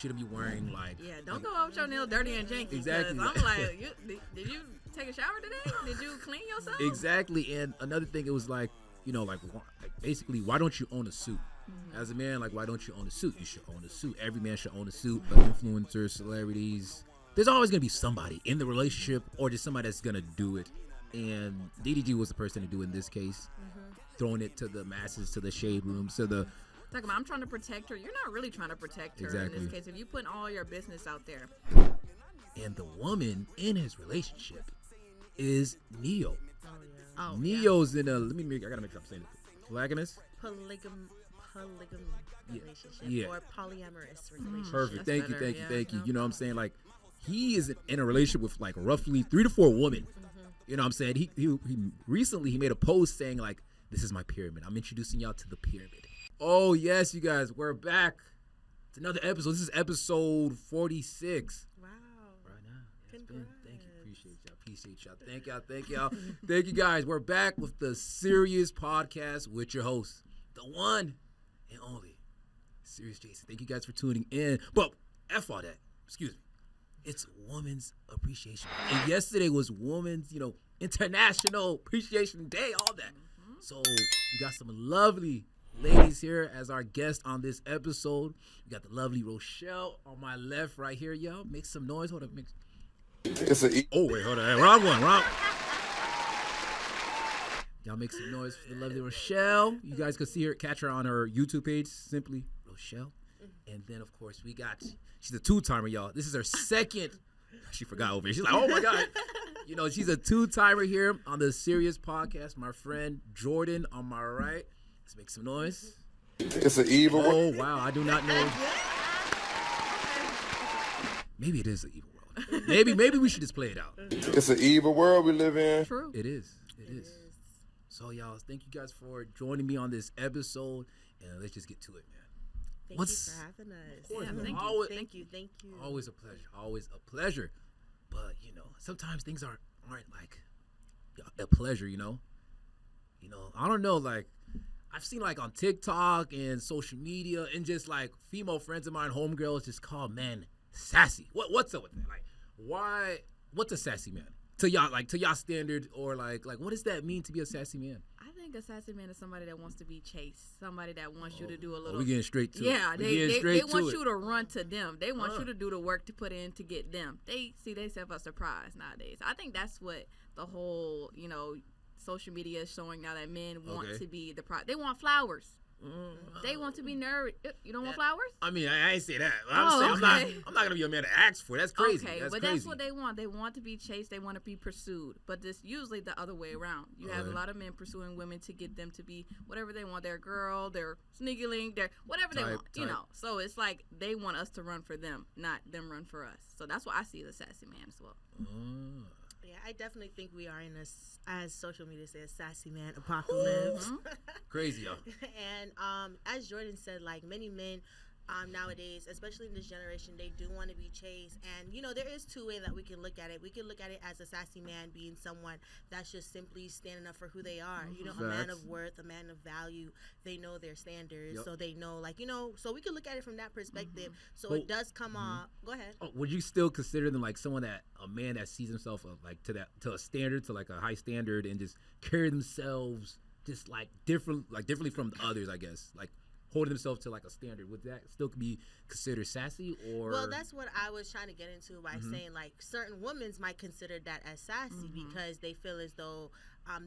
shouldn't be wearing like. Yeah, don't go out with your nails dirty and janky. Exactly. I'm like, did you take a shower today? Did you clean yourself? Exactly. And another thing, it was like, like basically, why don't you own a suit? As a man, like, why don't you own a suit? You should own a suit. Every man should own a suit. But influencers, celebrities, there's always gonna be somebody in the relationship or just somebody that's gonna do it. And DDG was the person to do it in this case, throwing it to the masses, to the shade rooms, to the. Talking about, I'm trying to protect her. You're not really trying to protect her Exactly. in this case. If you put all your business out there. And the woman in his relationship is Neyo. Oh, Neyo's in a. I gotta make sure I'm saying it. Polygamous. Polygamy relationship or polyamorous relationship. Perfect. That's Thank better. you. You know what I'm saying? Like, he is in a relationship with like roughly 3 to 4 women. You know what I'm saying? He recently made a post saying like, "This is my pyramid. I'm introducing y'all to the pyramid." Oh yes, you guys, we're back. It's another episode. This is episode 46. Wow. Right now. Yeah, thank you. Appreciate y'all. Thank y'all. Thank you guys. We're back with the Serious Podcast with your host, the one and only Serious Jason. Thank you guys for tuning in. But F all that. Excuse me. It's Women's Appreciation Day. And yesterday was Women's, International Appreciation Day, all that. So we got some lovely ladies here as our guest on this episode. We got the lovely Rochelle on my left right here, y'all. Make some noise. Hold up. Oh, wait, hold on. Wrong one. Y'all make some noise for the lovely Rochelle. You guys can see her, catch her on her YouTube page, simply Rochelle. And then, of course, she's a 2-timer, y'all. This is her second. She forgot over here. She's like, oh, my God. She's a 2-timer here on the Serious Podcast. My friend Jordan on my right. Let's make some noise. It's an evil world. Oh, wow. I do not know. Maybe it is an evil world. Maybe we should just play it out. It's an evil world we live in. True. It is. So, y'all, thank you guys for joining me on this episode. And let's just get to it, man. Thank you for having us. Course, Yeah, man. Thank you. Always a pleasure. But, sometimes things aren't like a pleasure, I don't know, like, I've seen like on TikTok and social media and just like female friends of mine, homegirls, just call men sassy. What's up with that? Like, what's a sassy man? To y'all standard, or like what does that mean to be a sassy man? I think a sassy man is somebody that wants to be chased, somebody that wants you to do a little. We getting straight to it. Yeah, they want you to run to them. They want you to do the work to put in to get them. They see themselves as surprised nowadays. I think that's what the whole social media is showing now, that men want to be they want flowers. They want to be nourished. You don't want flowers? I mean, I ain't say that. I'm not gonna be a man to ask for it. That's crazy. Okay, that's but crazy. that's what they want. They want to be chased. They want to be pursued. But this usually the other way around. You have a lot of men pursuing women to get them to be whatever they want. Their girl, their sneaky link, their whatever they want. So it's like they want us to run for them, not them run for us. So that's why I see the sassy man as well. Yeah, I definitely think we are in as social media says, sassy man apocalypse. Crazy, yo. And as Jordan said, like many men nowadays, especially in this generation, they do want to be chased. And, there is 2 ways that we can look at it. We can look at it as a sassy man being someone that's just simply standing up for who they are. A man of worth, a man of value. They know their standards. So they know, so we can look at it from that perspective. So it does come off. Go ahead. Oh, would you still consider them like a man that sees himself like to a standard, to like a high standard, and just carry themselves just like differently from the others, I guess, like holding themselves to like a standard? Would that still be considered sassy? Or well, that's what I was trying to get into by saying like certain women might consider that as sassy because they feel as though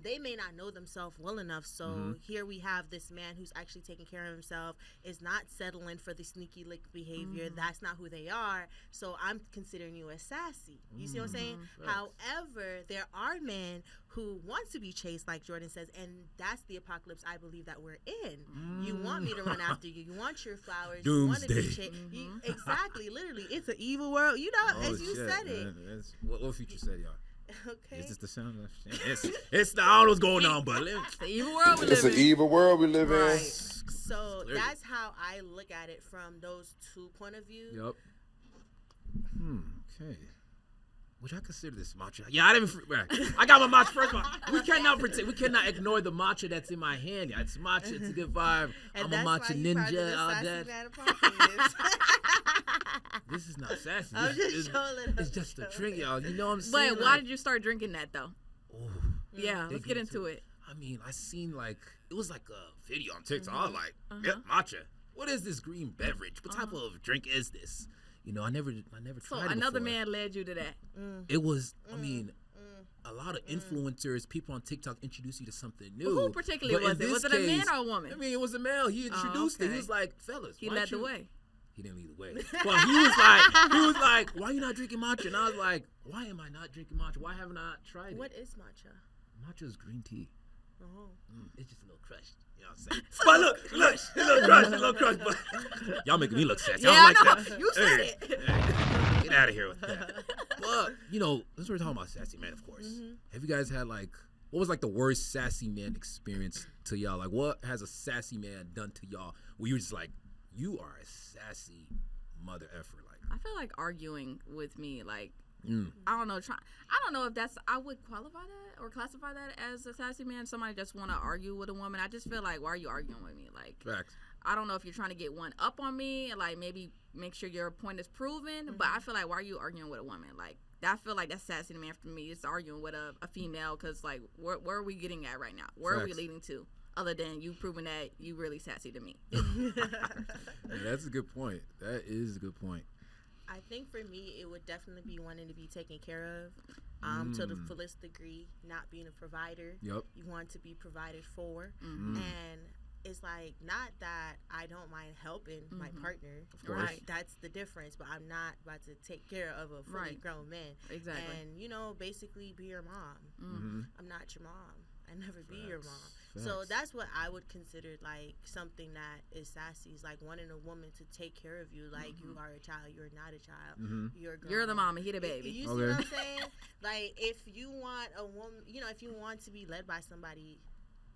they may not know themselves well enough. So here we have this man who's actually taking care of himself, is not settling for the sneaky lick behavior. That's not who they are. So I'm considering you as sassy. You see what I'm saying? However, there are men who want to be chased, like Jordan says, and that's the apocalypse I believe that we're in. You want me to run after you. You want your flowers. Doomsday. You want to be chased. Exactly. Literally. It's an evil world. As you said it. What Future said, y'all? Okay. Is this the sound? It's the, I don't know what's going on, but It's the evil world we live in. It's an evil world we live in. Right. So that's how I look at it from those 2 point of view. Yep. Okay. Would I consider this matcha? Yeah, I didn't. I got my matcha first. We cannot ignore the matcha that's in my hand. Yeah, it's matcha. It's a good vibe. And I'm a matcha ninja. All that. this is not sassy. I'm just trolling. It's just a drink, y'all. You know what I'm saying? But why did you start drinking that though? Oh, yeah, let's get into it. I mean, I seen like it was like a video on TikTok. I was like, matcha. What is this green beverage? What type of drink is this? You know, I never tried it before. So another man led you to that. It was, I mean, a lot of influencers, people on TikTok introduce you to something new. Who particularly was it? Was it a man or a woman? I mean, it was a male. He introduced it. He was like, fellas. He led the way. He didn't lead the way. Well, he was like, why are you not drinking matcha? And I was like, why am I not drinking matcha? Why haven't I tried it? What is matcha? Matcha is green tea. Oh. It's just a little crushed. You know what I'm saying? But look, a little crushed. But y'all making me look sassy. Yeah, I don't like that. You said it. Hey, get out of here with that. But, you know, since we're talking about Sassy Man, of course. Have you guys had, like, what was, like, the worst Sassy Man experience to y'all? Like, what has a Sassy Man done to y'all where you were just like, you are a sassy mother effer? Like, I feel like arguing with me, like, I don't know. I don't know if that's. I would qualify that or classify that as a sassy man. Somebody just want to argue with a woman. I just feel like, why are you arguing with me? Like, facts. I don't know if you're trying to get one up on me and like maybe make sure your point is proven. But I feel like, why are you arguing with a woman? Like, I feel like that's sassy man for me. It's arguing with a female because like, where are we getting at right now? Where are we leading to? Other than you proving that you really sassy to me. Yeah, that's a good point. That is a good point. I think for me, it would definitely be wanting to be taken care of to the fullest degree, not being a provider. Yep. You want to be provided for. And it's like, not that I don't mind helping my partner. Of course. Right. That's the difference. But I'm not about to take care of a fully grown man. Exactly. And, you know, basically be your mom. I'm not your mom. I never be your mom. So that's what I would consider like something that is sassy. Is like wanting a woman to take care of you, like you are a child. You're not a child. You're the mama. He the baby. You see what I'm saying? Like if you want a woman, you know, if you want to be led by somebody,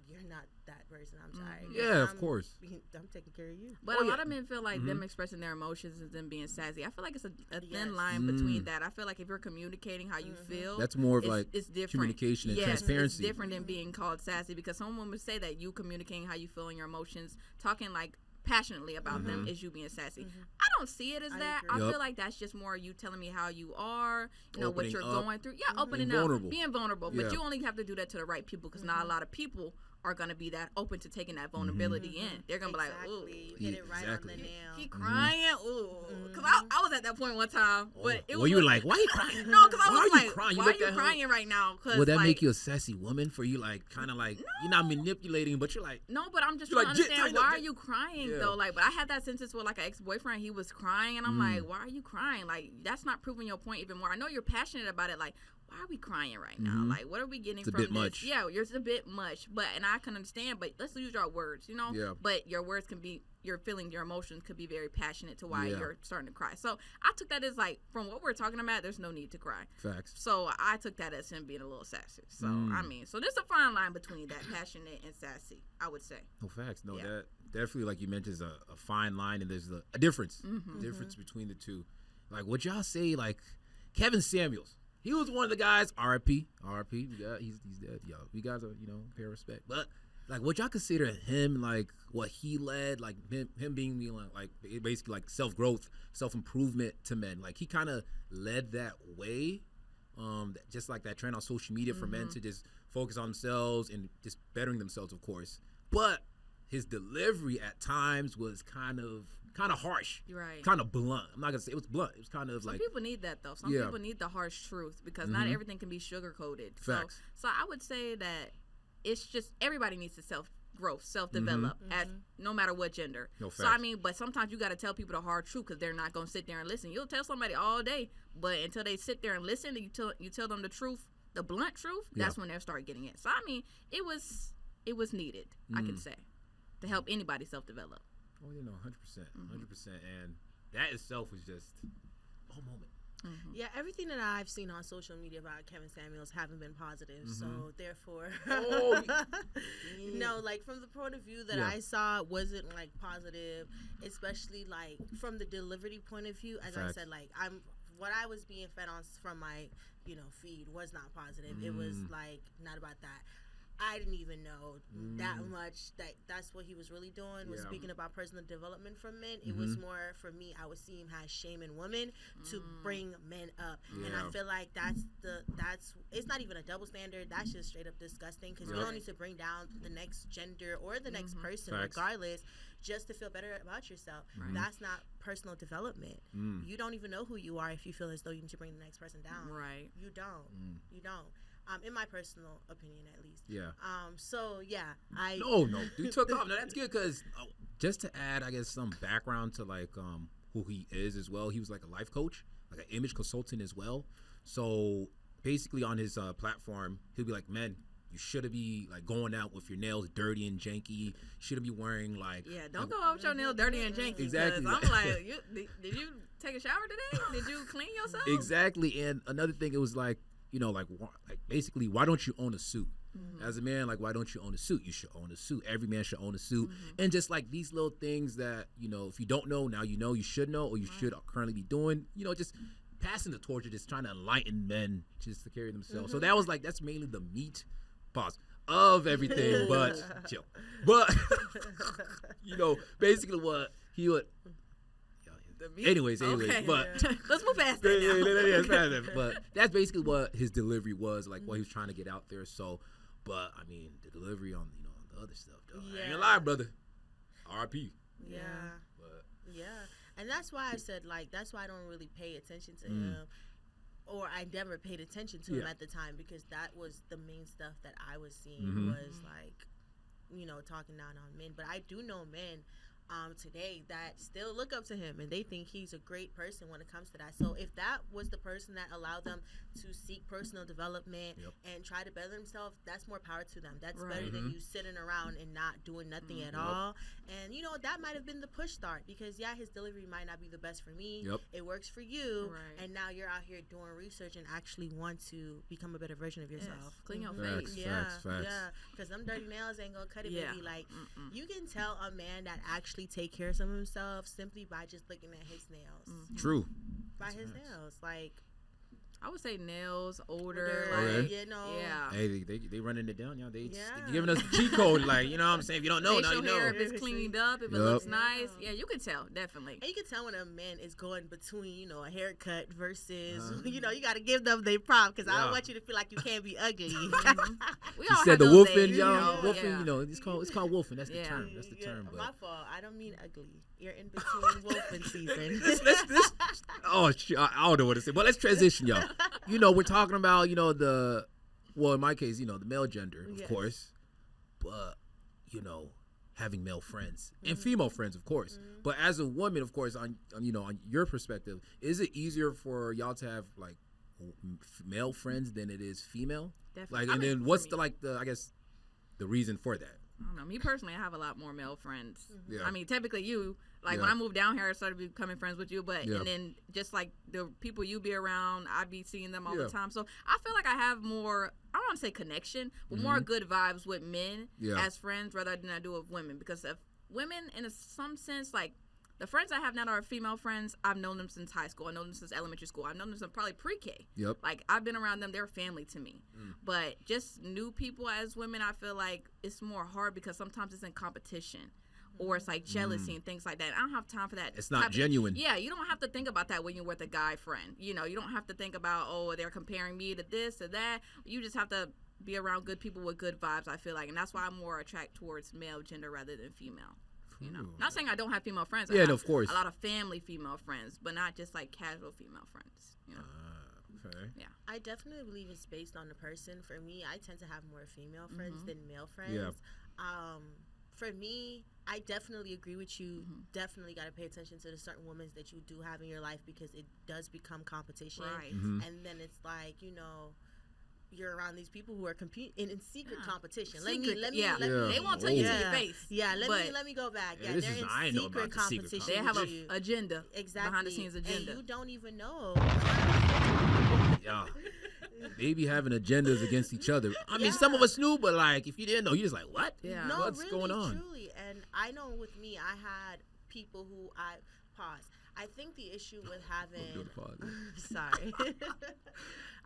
you're not that person. I'm sorry. Yeah, of course. I'm taking care of you. But a lot of men feel like them expressing their emotions and them being sassy. I feel like it's a thin line between that. I feel like if you're communicating how you feel, that's more of like it's different. Communication and transparency. It's different than being called sassy because some women say that you communicating how you feel and your emotions, talking like passionately about them is you being sassy. I don't see it as that. I feel like that's just more you telling me how you are, you know, what you're going through. Yeah, opening up, being vulnerable. But you only have to do that to the right people because not a lot of people are going to be that open to taking that vulnerability in. They're going to be like, ooh. You hit it right on the nail. He crying? Ooh. Because I was at that point one time. But it was well, you were like, why are you crying? No, because I was like, crying? why are you crying right now? Would that make you a sassy woman for you? Like, kind of like, you're not manipulating, but you're like. No, but I'm just trying to understand, why are you crying, though? Like, but I had that sentence with, like, an ex-boyfriend. He was crying, and I'm like, why are you crying? Like, that's not proving your point even more. I know you're passionate about it. Like, why are we crying right now? Like, what are we getting from this? It's a bit much. Yeah, it's a bit much. But, and I can understand, but let's use our words, you know? Yeah. But your words can be, your feelings, your emotions could be very passionate to why you're starting to cry. So I took that as like, from what we're talking about, there's no need to cry. Facts. So I took that as him being a little sassy. So, I mean, so there's a fine line between that passionate and sassy, I would say. No, facts. No, that definitely, like you mentioned, is a fine line, and there's a difference. A difference between the two. Like, would y'all say, like, Kevin Samuels? He was one of the guys, RIP, he's dead, yo. You guys are, you know, pay respect. But, like, would y'all consider him, like, what he led, like, him being, like, basically, like, self-growth, self-improvement to men? Like, he kind of led that way, just like that trend on social media for men to just focus on themselves and just bettering themselves, of course. But his delivery at times was kind of harsh, right? Kind of blunt. I'm not gonna say it was blunt. It was kind of some like people need that though. Some people need the harsh truth because not everything can be sugar coated. Facts. So I would say that it's just everybody needs to self-growth, self-develop at no matter what gender. No, so I mean, but sometimes you got to tell people the hard truth because they're not gonna sit there and listen. You'll tell somebody all day, but until they sit there and listen, and you tell them the truth, the blunt truth. That's when they'll start getting it. So I mean, it was needed. I can say to help anybody self-develop. Oh, you know, 100%, 100%, and that itself was just a moment. Yeah, everything that I've seen on social media about Kevin Samuels haven't been positive, so therefore, no, like from the point of view that I saw, it wasn't like positive, especially like from the delivery point of view. As I said, like what I was being fed on from my, you know, feed was not positive. It was like not about that. I didn't even know that much. That's what he was really doing, was speaking about personal development for men. It was more, for me, I would see him as shaming women to bring men up. And I feel like it's not even a double standard. That's just straight up disgusting, because you don't need to bring down the next gender or the next person, regardless, just to feel better about yourself. That's not personal development. You don't even know who you are if you feel as though you need to bring the next person down. Right. You don't. You don't. In my personal opinion, at least. Yeah. So yeah, No, you took off. No, that's good, because just to add, I guess, some background to like who he is as well. He was like a life coach, like an image consultant as well. So basically, on his platform, he'll be like, "Men, you shouldn't be like going out with your nails dirty and janky. You shouldn't be wearing like don't go out with your nails dirty and janky." Exactly. I'm like, did you take a shower today? Did you clean yourself? Exactly. And another thing, it was like, like basically, why don't you own a suit? As a man, like, why don't you own a suit? You should own a suit. Every man should own a suit. And just like these little things that, if you don't know, now you know, you should know, or you should currently be doing, just passing the torch, or just trying to enlighten men just to carry themselves. So that was like, that's mainly the meat of everything, but chill. But, basically what he would, anyways, okay. But let's move past that now. But that's basically what his delivery was, like what he was trying to get out there. So, but I mean, the delivery on the other stuff, though. I ain't gonna lie, brother. R.I.P. Yeah. Yeah, and that's why I said, like, that's why I don't really pay attention to him, or I never paid attention to him at the time, because that was the main stuff that I was seeing was like, talking down on men. But I do know men today that still look up to him, and they think he's a great person when it comes to that. So if that was the person that allowed them to seek personal development and try to better themselves, that's more power to them. That's better than you sitting around and not doing nothing at all. And that might have been the push start, because his delivery might not be the best for me. It works for you, and now you're out here doing research and actually want to become a better version of yourself. Clean your face. Facts. Because them dirty nails ain't gonna cut it, baby. Like, you can tell a man that actually take care of himself simply by just looking at his nails. True. By his nails, like, I would say nails, odor, like, Hey, they running it down, they giving us the cheat code, like, what I'm saying? If you don't know, now you know. Hair, if it's cleaned up, if it looks nice, you can tell, definitely. And you can tell when a man is going between, a haircut versus, you got to give them their prop, because I don't want you to feel like you can't be ugly. We all said have the wolfing, wolfing, it's called wolfing. That's the term. That's the term. But my fault. I don't mean ugly. You're in between wolfing season. I don't know what to say. But let's transition, y'all. We're talking about, in my case, the male gender, of course. But, having male friends and female friends, of course. But as a woman, of course, on your perspective, is it easier for y'all to have, like, male friends than it is female? Definitely. Like, and then what's the reason for that? I don't know. Me personally, I have a lot more male friends. Yeah. I mean, typically you, like when I moved down here, I started becoming friends with you. But and then just like the people you be around, I be seeing them all the time. So I feel like I have more, I don't want to say connection, but more good vibes with men as friends rather than I do with women. Because if women, in some sense, like the friends I have now are female friends. I've known them since high school. I know them since elementary school. I've known them since probably pre-K. Yep. Like, I've been around them. They're family to me. But just new people as women, I feel like it's more hard because sometimes it's in competition. Or it's like jealousy and things like that. I don't have time for that. It's not genuine. Yeah, you don't have to think about that when you're with a guy friend. You don't have to think about, they're comparing me to this or that. You just have to be around good people with good vibes, I feel like. And that's why I'm more attracted towards male gender rather than female. Not saying I don't have female friends. I have of course. A lot of family female friends, but not just like casual female friends. Okay. Yeah. I definitely believe it's based on the person. For me, I tend to have more female friends than male friends. Yeah. For me, I definitely agree with you. Definitely got to pay attention to the certain women that you do have in your life, because it does become competition. Right. And then it's like, you're around these people who are competing in secret competition. Let me. They won't tell you to your face. Yeah, let me go back. Yeah, they're in secret competition. They have an agenda. Exactly. Behind the scenes agenda. And you don't even know. Yeah. They be having agendas against each other. I mean, some of us knew, but like, if you didn't know, you're just like, what? Yeah. No, what's really, going on? Truly. And I know with me, I had people who I think the issue with having sorry.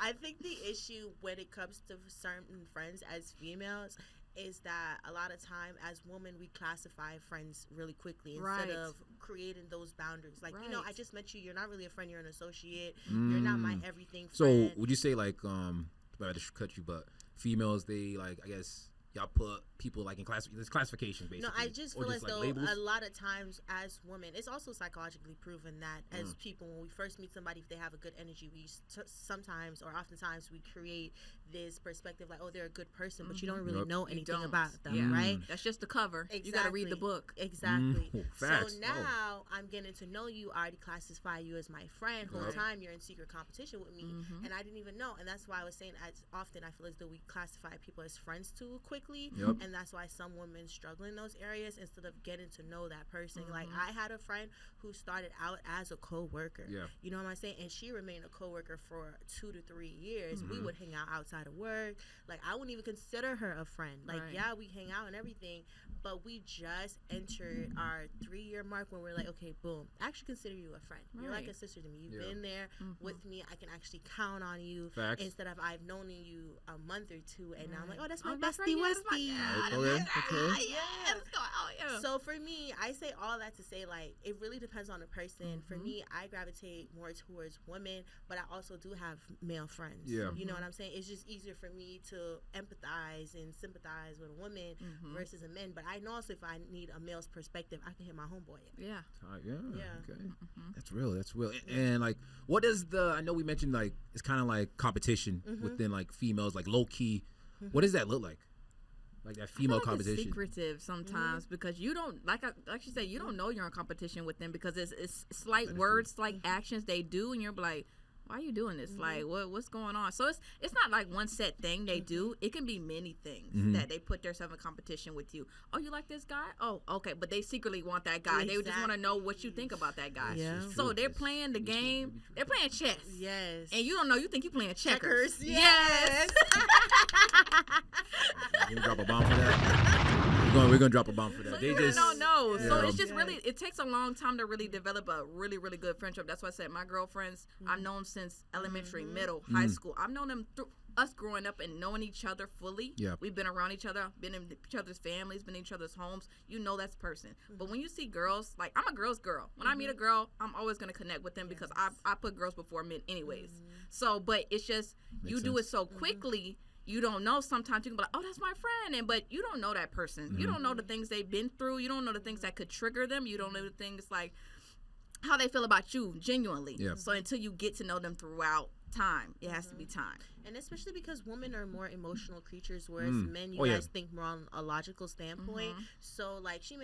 I think the issue when it comes to certain friends as females is that a lot of time as women we classify friends really quickly instead of creating those boundaries. Like, you know, I just met you. You're not really a friend. You're an associate. You're not my everything friend. So would you say like, I just cut you, but females, they like, I guess, y'all put people like in there's classifications basically. No, I just feel as like though labels? a lot of times as women, it's also psychologically proven that as people, when we first meet somebody, if they have a good energy, we sometimes or oftentimes we create this perspective like, oh, they're a good person, but you don't really know anything about them, right? That's just the cover. Exactly. You got to read the book. Exactly. Facts. So now I'm getting to know you. I already classify you as my friend. Whole time you're in secret competition with me, and I didn't even know. And that's why I was saying as often I feel as though we classify people as friends too quickly, and that's why some women struggle in those areas instead of getting to know that person. Like I had a friend who started out as a co-worker. You know what I'm saying? And she remained a co-worker for 2 to 3 years. We would hang out outside of work. Like I wouldn't even consider her a friend. Like yeah, we hang out and everything, but we just entered our 3-year mark when we're like, okay, boom, I actually consider you a friend. You're like a sister to me. You've been there with me. I can actually count on you. Facts. Instead of I've known you a month or two, and now I'm like, oh, that's my my bestie, friend, Westie. So for me, I say all that to say, like, it really depends on the person. For me, I gravitate more towards women, but I also do have male friends. You know what I'm saying? It's just easier for me to empathize and sympathize with a woman versus a man. But I know also if I need a male's perspective, I can hit my homeboy. Okay. That's real. And like, what is I know we mentioned like it's kind of like competition within like females, like low key. What does that look like? Like that female competition. It's secretive sometimes because you don't like you said, you don't know you're in competition with them because it's slight words, slight actions they do, and you're like, why are you doing this? Like, what's going on? So it's not like one set thing they do. It can be many things that they put themselves in competition with you. Oh, you like this guy? Oh, okay. But they secretly want that guy. They just want to know what you think about that guy. So they're playing the game. They're playing chess. Yes. And you don't know. You think you're playing checkers. Yes. We're gonna drop a bomb for that. We're gonna drop a bomb for that. So They you just don't know. So it's just really, it takes a long time to really develop a really, really good friendship. That's why I said my girlfriends, I've known since elementary, middle, high school. I've known them through us growing up and knowing each other fully. We've been around each other, been in each other's families, been in each other's homes. You know that's person. But when you see girls, like I'm a girl's girl. When I meet a girl, I'm always going to connect with them because I put girls before men anyways. So, but it's just, you do it so quickly. You don't know. Sometimes you can be like, oh, that's my friend. But you don't know that person. You don't know the things they've been through. You don't know the things that could trigger them. You don't know the things like how they feel about you genuinely. So until you get to know them throughout time, it has to be time. And especially because women are more emotional creatures, whereas men, you guys think more on a logical standpoint. So like Jordan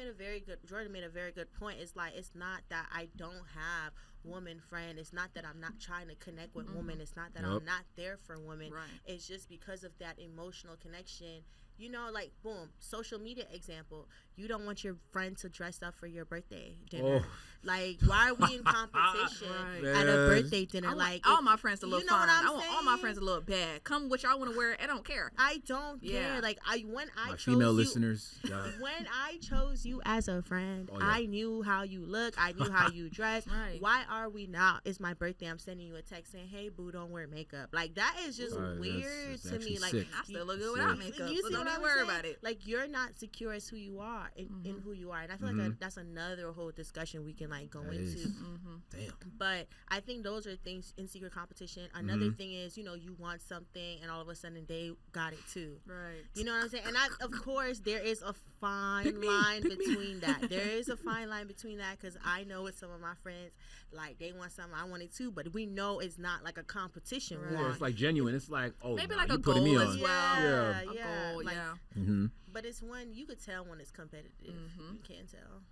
made a very good point. It's like, it's not that I don't have woman friend. It's not that I'm not trying to connect with women. It's not that I'm not there for women. It's just because of that emotional connection. You know, like, boom, social media example. You don't want your friend to dress up for your birthday dinner. Like, why are we in competition at a birthday dinner? Like, all my friends to look fine. I want saying? all my friends to look bad. Come what y'all want to wear. I don't care. I don't care. Like, when I chose female you, listeners. When I chose you as a friend, I knew how you look. I knew how you dress. Why are we now? It's my birthday. I'm sending you a text saying, "Hey, boo, don't wear makeup." Like, that is just weird to me. Like, I still look good without makeup. You so see don't what I'm worry saying? about it. Like, you're not secure as who you are in who you are, and I feel like that's another whole discussion we can like go into. Damn. But I think those are things in secret competition. Another thing is, you know, you want something and all of a sudden they got it too. You know what I'm saying? And of course there is a fine line between that. There is a fine line between that, because I know with some of my friends, like, they want something, I want it too, but we know it's not like a competition. It's like genuine. It's like, oh, maybe nah, like you a putting me goal on. as well. Yeah. A goal, like, but it's when you could tell when it's competitive. You can't tell.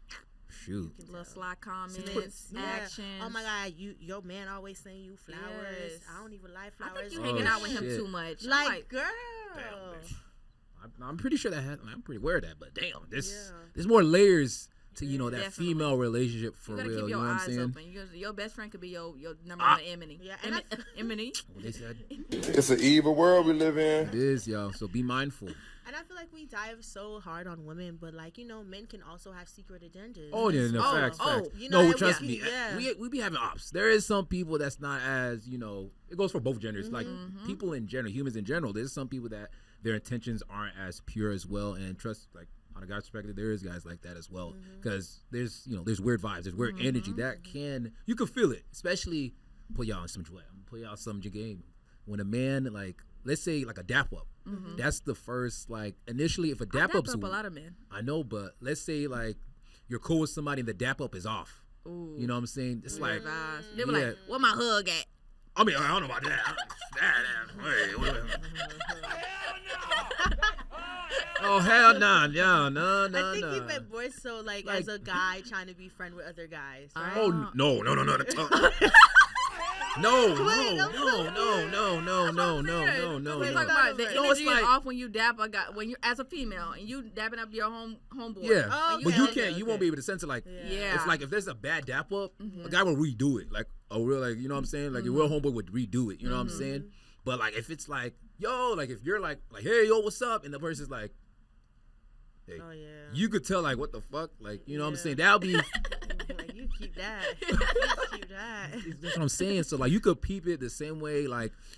Shoot. Little sly comments, actions. Oh my God, your man always sending you flowers. I don't even like flowers. I think you hanging out with him too much. Like, girl. I'm pretty sure I'm pretty aware of that, but damn, there's more layers to that Definitely. female relationship for You gotta real. keep You your know what I'm eyes saying? open. Your best friend could be your number one enemy. Yeah, and Enemy. What they said. It's an evil world we live in. It is, y'all. So be mindful. And I feel like we dive so hard on women, but like men can also have secret agendas. Oh yeah, no, facts. and Trust me. We be having ops. There is some people that's not as It goes for both genders. Like people in general, humans in general. There's some people that their intentions aren't as pure as well. And trust, like on a guy's perspective, there is guys like that as well. Because there's there's weird vibes, there's weird energy that you can feel it. Especially put y'all on some game. When a man let's say like a dap up. That's the first initially if a dap up's up a lot of men. I know, but let's say you're cool with somebody and the dap up is off. Ooh. You know what I'm saying? It's like they were like, "Where my hug at?" I mean, I don't know about that. Wait. Oh hell no, no. I think he meant more so as a guy trying to be friend with other guys, right? Oh no. No. We're talking about the energy is off when you dap a guy, when you're as a female and you dapping up your homeboy. Yeah, but you won't be able to sense it. If there's a bad dap up, a guy will redo it. You know what I'm saying? Like your real homeboy would redo it. You know what I'm saying? But if it's if you're like, hey, yo, what's up? And the person's like, hey, you could tell what the fuck? You know what I'm saying? That'll be. You keep that. That's what I'm saying. So you could peep it the same way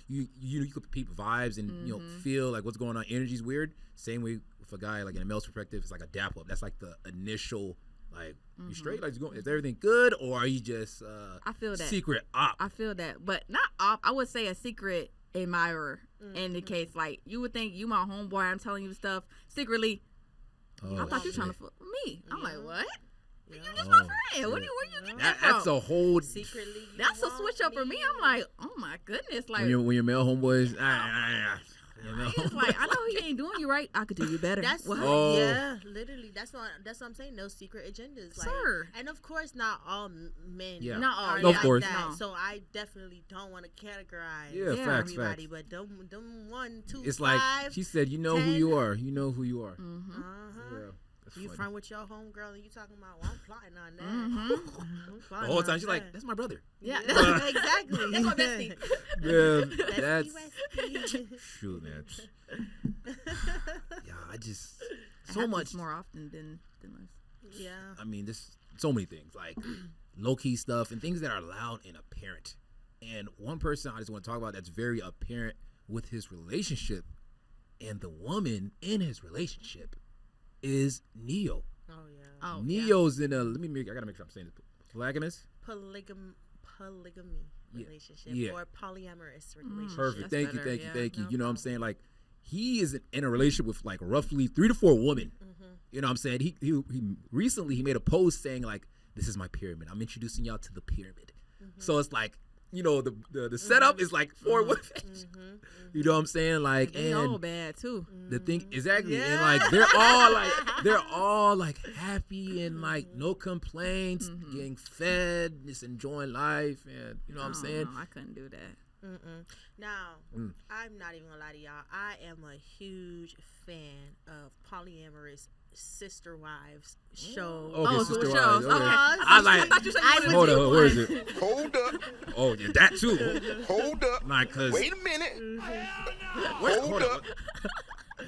you could peep vibes and feel what's going on. Energy's weird. Same way with a guy in a male's perspective, it's like a dap up. That's the initial you straight? Is everything good or are you just I feel that secret op? I feel that, but not op. I would say a secret admirer. In the case you would think you my homeboy, I'm telling you stuff secretly. I thought you were trying to fuck with me. I'm like, what? You just my friend. Where you get that from? That's a whole secretly. That's a switch up for me. I'm like, oh my goodness, when your male homeboys. He's like, I know he ain't doing you right. I could do you better. That's yeah, literally. That's what I'm saying. No secret agendas, sir. And of course, not all men. Yeah, not all. Are of course. That. No. So I definitely don't want to categorize. Facts. But them 1, 2, it's 5, she said, you know 10. who you are. You know who you are. Yeah. You friend with your homegirl and you talking about, well, I'm plotting on that. The whole time she's like, that's my brother. Yeah, exactly. That's my bestie. Yeah, that's shoot, man. Yeah, I just so much more often than less. Yeah. I mean, there's so many things low key stuff and things that are loud and apparent. And one person I just want to talk about that's very apparent with his relationship and the woman in his relationship is Neyo. Oh yeah. Oh, Neyo's in a. I gotta make sure I'm saying this. Polygamous. Polygamy relationship or polyamorous relationship. Perfect. Thank you. No You know what I'm saying? He is in a relationship with roughly 3 to 4 women. You know what I'm saying? He recently made a post saying this is my pyramid. I'm introducing y'all to the pyramid. So it's the setup is 4 women. You know what I'm saying? They all bad too. The thing exactly, Yeah. and they're all happy and no complaints, getting fed, just enjoying life, and you know what I'm saying? No, I couldn't do that. Now, I'm not even gonna lie to y'all. I am a huge fan of polyamorous sister wives show. Okay, sister shows. wives. Okay. I thought you said you Hold up, where is it? Hold up. Oh, yeah, that too. Hold up. Wait a minute. Hold up.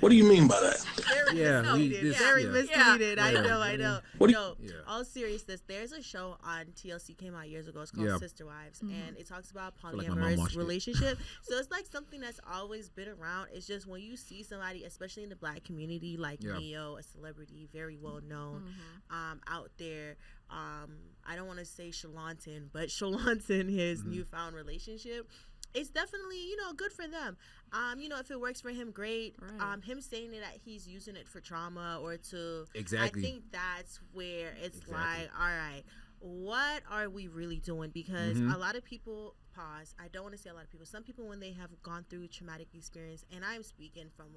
What do you mean by that? Very misleaded. I know. What do No, all seriousness, there's a show on TLC came out years ago. It's called Sister Wives, and it talks about polyamorous relationship. So it's something that's always been around. It's just when you see somebody, especially in the Black community, like Neyo, a celebrity, very well known, out there. I don't want to say Shalantin, but Shalantin, his newfound relationship. It's definitely, good for them. If it works for him, great. Right. Him saying that he's using it for trauma or to... Exactly. I think that's where it's all right, what are we really doing? Because a lot of people, I don't want to say a lot of people. Some people, when they have gone through traumatic experience, and I'm speaking from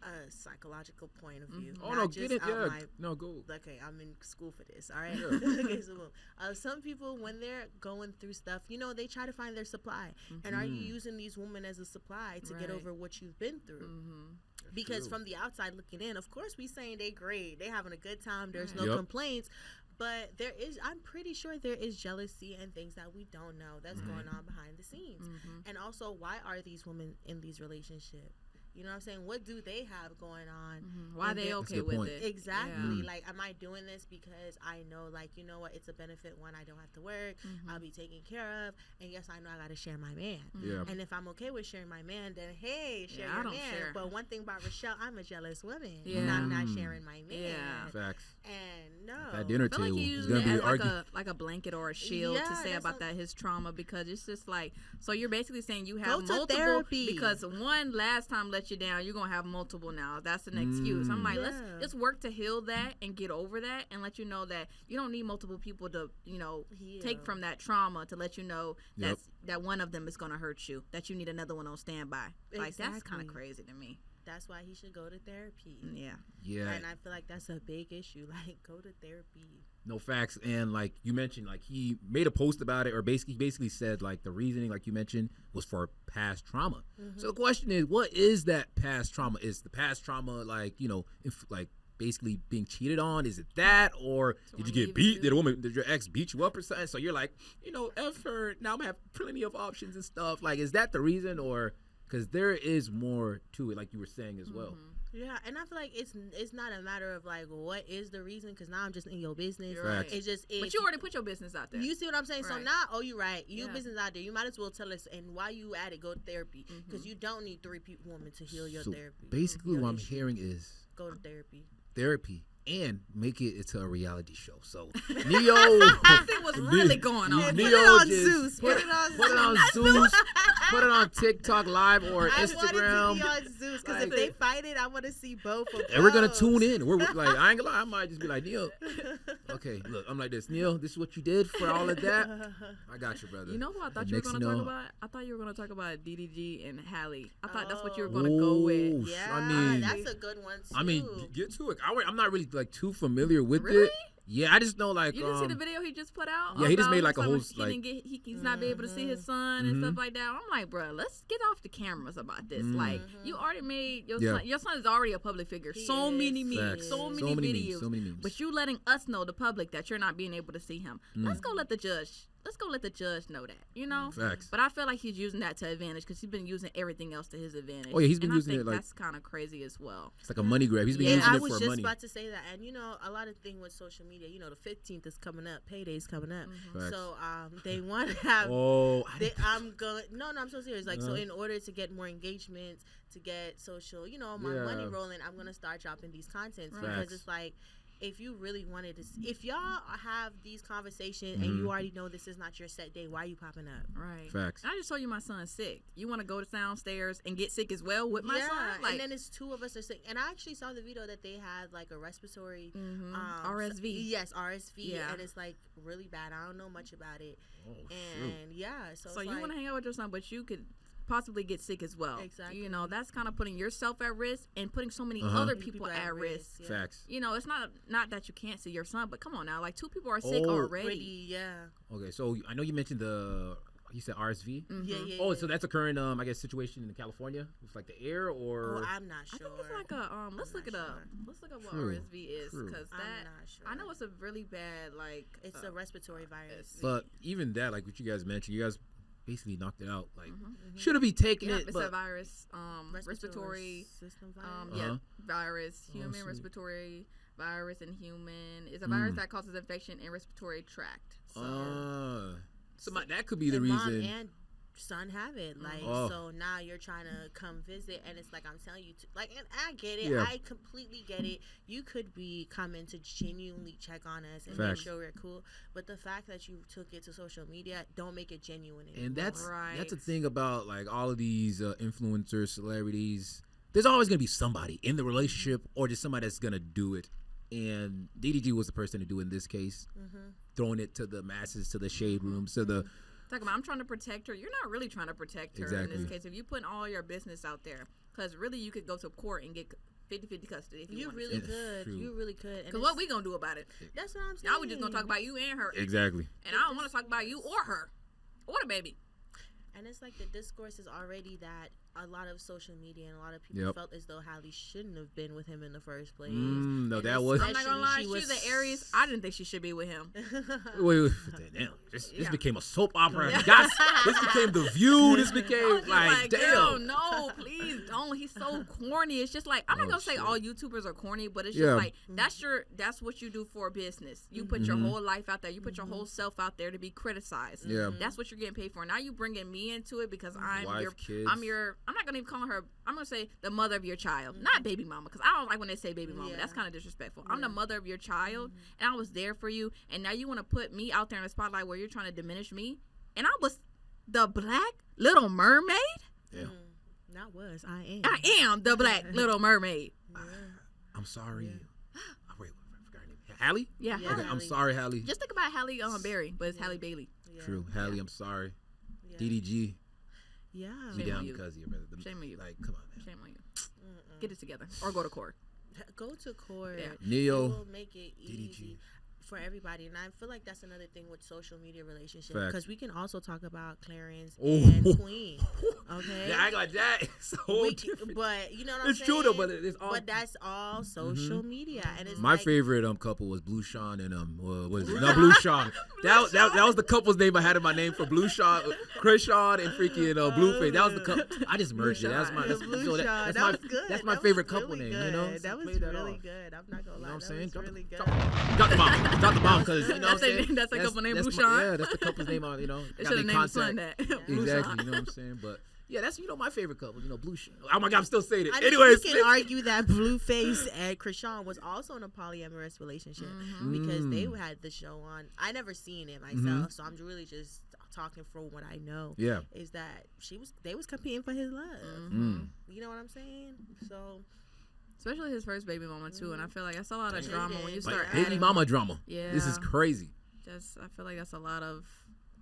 a psychological point of view. Oh, no, get it. Yeah. No, go. Okay, I'm in school for this. All right. Yeah. Okay, so some people, when they're going through stuff, they try to find their supply. And are you using these women as a supply to get over what you've been through? Because from the outside looking in, of course, we saying they great, they having a good time. There's no complaints. But I'm pretty sure there is jealousy and things that we don't know that's going on behind the scenes. And also, why are these women in these relationships? You know what I'm saying? What do they have going on? Why are they okay with it? Exactly. Like, am I doing this because I know, like, you know what? It's a benefit when I don't have to work. I'll be taken care of. And yes, I know I got to share my man. And if I'm okay with sharing my man, then hey, share your man. Share. But one thing about Rochelle, I'm a jealous woman. And I'm not sharing my man. Facts. And no. That dinner table like is going to be argued. Like a blanket or a shield to say about his trauma, because it's just like, so you're basically saying you have multiple therapy. Because one last time let you down, you're gonna have multiple now. That's an excuse. I'm like, let's work to heal that and get over that, and let you know that you don't need multiple people to take from that trauma to let you know that one of them is gonna hurt you. That you need another one on standby. Like that's kind of crazy to me. That's why he should go to therapy. Yeah. And I feel like that's a big issue. Like, go to therapy. No, facts. And like you mentioned, like he made a post about it, or basically said like the reasoning, like you mentioned, was for past trauma. So the question is, what is that past trauma? Is the past trauma like, like basically being cheated on? Is it that, or did you get beat? Did your ex beat you up or something? So you're like, F her. Now I'm gonna have plenty of options and stuff. Like, is that the reason, or because there is more to it, like you were saying as well? Yeah, and I feel like it's not a matter of like what is the reason, because now I'm just in your business. Right. It's just but you already put your business out there. You see what I'm saying? Right. So now, you're right. Your business out there. You might as well tell us. And while you at it, go to therapy, because you don't need 3 women to heal your therapy. Basically, what I'm hearing is go to therapy. And make it into a reality show. So Neyo, it was really going on. Put it on Zeus. Put it on Zeus. Put it on TikTok Live or Instagram. I want it to be on Zeus, because if they fight it, I want to see both of them. And we're gonna tune in. We're like, I ain't gonna lie, I might just be like, Neyo. Okay, look, I'm like this, Neyo. This is what you did for all of that. I got you, brother. You know who I thought you were gonna talk about? I thought you were gonna talk about DDG and Halle. I thought that's what you were gonna go with. Yeah, I mean, that's a good one too. I mean, get to it. I'm not really like too familiar with really? it. Yeah, I just know like. You didn't see the video he just put out? Yeah, he just made like a whole like he's not be able to see his son and stuff like that. I'm like, bro, let's get off the cameras about this. Like, you already made your son. Your son is already a public figure. So many memes, so many videos, so many memes. But you letting us know, the public, that you're not being able to see him. Let's go let the judge know that, Facts. But I feel like he's using that to advantage, because he's been using everything else to his advantage. Oh yeah, he's been and using I think it like that's kind of crazy as well. It's like a money grab. He's been using it for money. I was just about to say that, and a lot of thing with social media. The 15th is coming up, payday's coming up, so they want to have. I'm so serious. Like, so in order to get more engagements, to get social, my money rolling, I'm gonna start dropping these contents because it's like, if you really wanted to, if y'all have these conversations and you already know this is not your set day, why are you popping up? Right. Facts. I just told you my son's sick. You want to go downstairs and get sick as well with my son? Like, and then it's 2 of us are sick. And I actually saw the video that they had like a respiratory RSV. Yes, RSV. Yeah. And it's like really bad. I don't know much about it. Oh, and so you want to hang out with your son, but you could possibly get sick as well. Exactly. That's kind of putting yourself at risk and putting so many other people at risk. Yeah. Facts. It's not that you can't see your son, but come on now, like 2 people are sick already. Okay, so I know you mentioned you said RSV. Yeah. So that's a current I guess situation in California with like the air, or I'm not sure. I think it's like a let's look it up. Let's look up what RSV is, because I know it's a really bad it's a respiratory virus. But even that, like what you guys mentioned, you guys basically knocked it out. Like, shouldn't be taking it. It's a virus, respiratory system virus. Virus, human respiratory virus in human. It's a virus that causes infection in respiratory tract. So that could be the reason. Mom and son have it. So now you're trying to come visit, and it's like, I'm telling you to, and I get it. I completely get it. You could be coming to genuinely check on us and make sure we're cool, but the fact that you took it to social media don't make it genuine anymore. And that's the thing about like all of these influencers, celebrities. There's always gonna be somebody in the relationship, or just somebody that's gonna do it. And DDG was the person to do it in this case, throwing it to the masses, to the shade rooms, to the Talking about, I'm trying to protect her. You're not really trying to protect her in this case. If you put all your business out there, because really you could go to court and get 50-50 custody if you really could. You really could. Because what we gonna do about it? That's what I'm saying. Now we just gonna talk about you and her. Exactly. And I don't want to talk about you or her or the baby. And it's like the discourse is already that a lot of social media and a lot of people felt as though Halle shouldn't have been with him in the first place. No, that was. I'm not gonna lie, she's an Aries. I didn't think she should be with him. Wait. Damn, this became a soap opera. This became The View. This became like damn. Girl, no, please don't. He's so corny. It's just like I'm not gonna say all YouTubers are corny, but it's just like that's what you do for business. You put your whole life out there. You put your whole self out there to be criticized. Yeah, that's what you're getting paid for. Now you bringing me into it because I'm not gonna even call her. I'm gonna say the mother of your child, not baby mama, because I don't like when they say baby mama. That's kind of disrespectful. I'm the mother of your child, and I was there for you, and now you want to put me out there in the spotlight where you're trying to diminish me, and I was the Black Little Mermaid. Yeah, I am the Black Little Mermaid. I'm sorry. Wait, I forgot her name. Halle? Yeah. Okay, Halle. I'm sorry, Halle. Just think about Halle Berry, but it's Halle Bailey. True, Halle. I'm sorry. DDG. Yeah. We down because of your brother. Shame on you. Like, come on, man. Shame on you. Get it together or go to court. Go to court. Yeah. Neyo. It will make it easy for everybody, and I feel like that's another thing with social media relationships, because we can also talk about Clarence and Queen. Okay. Yeah, I got that. But you know what I'm saying? It's true though, but it's all. But that's all social media, and it's my favorite couple was Blue Sean and Blue Sean. That was the couple's name I had in my name for Blue Sean, Chris Sean and freaking Blueface. That was the couple. I just merged it. That's my favorite couple name. You know, that was really good. I'm not gonna lie. You know what I'm saying? Really good. Drop the bomb, because you know what I'm saying. That's a couple named Blue Sean. Yeah, that's the couple's name on. You know, they should have named son that. Exactly. You know what I'm saying, but. Yeah, that's my favorite couple. Blue Sean. Oh my God, I'm still saying it. I mean, anyways, we can argue that Blueface and Krishan was also in a polyamorous relationship because they had the show on. I never seen it myself, so I'm really just talking from what I know. Yeah, is that they was competing for his love. You know what I'm saying? So. Especially his first baby mama too, and I feel like that's a lot of drama when you start baby adding mama drama. Yeah, this is crazy. I feel like that's a lot of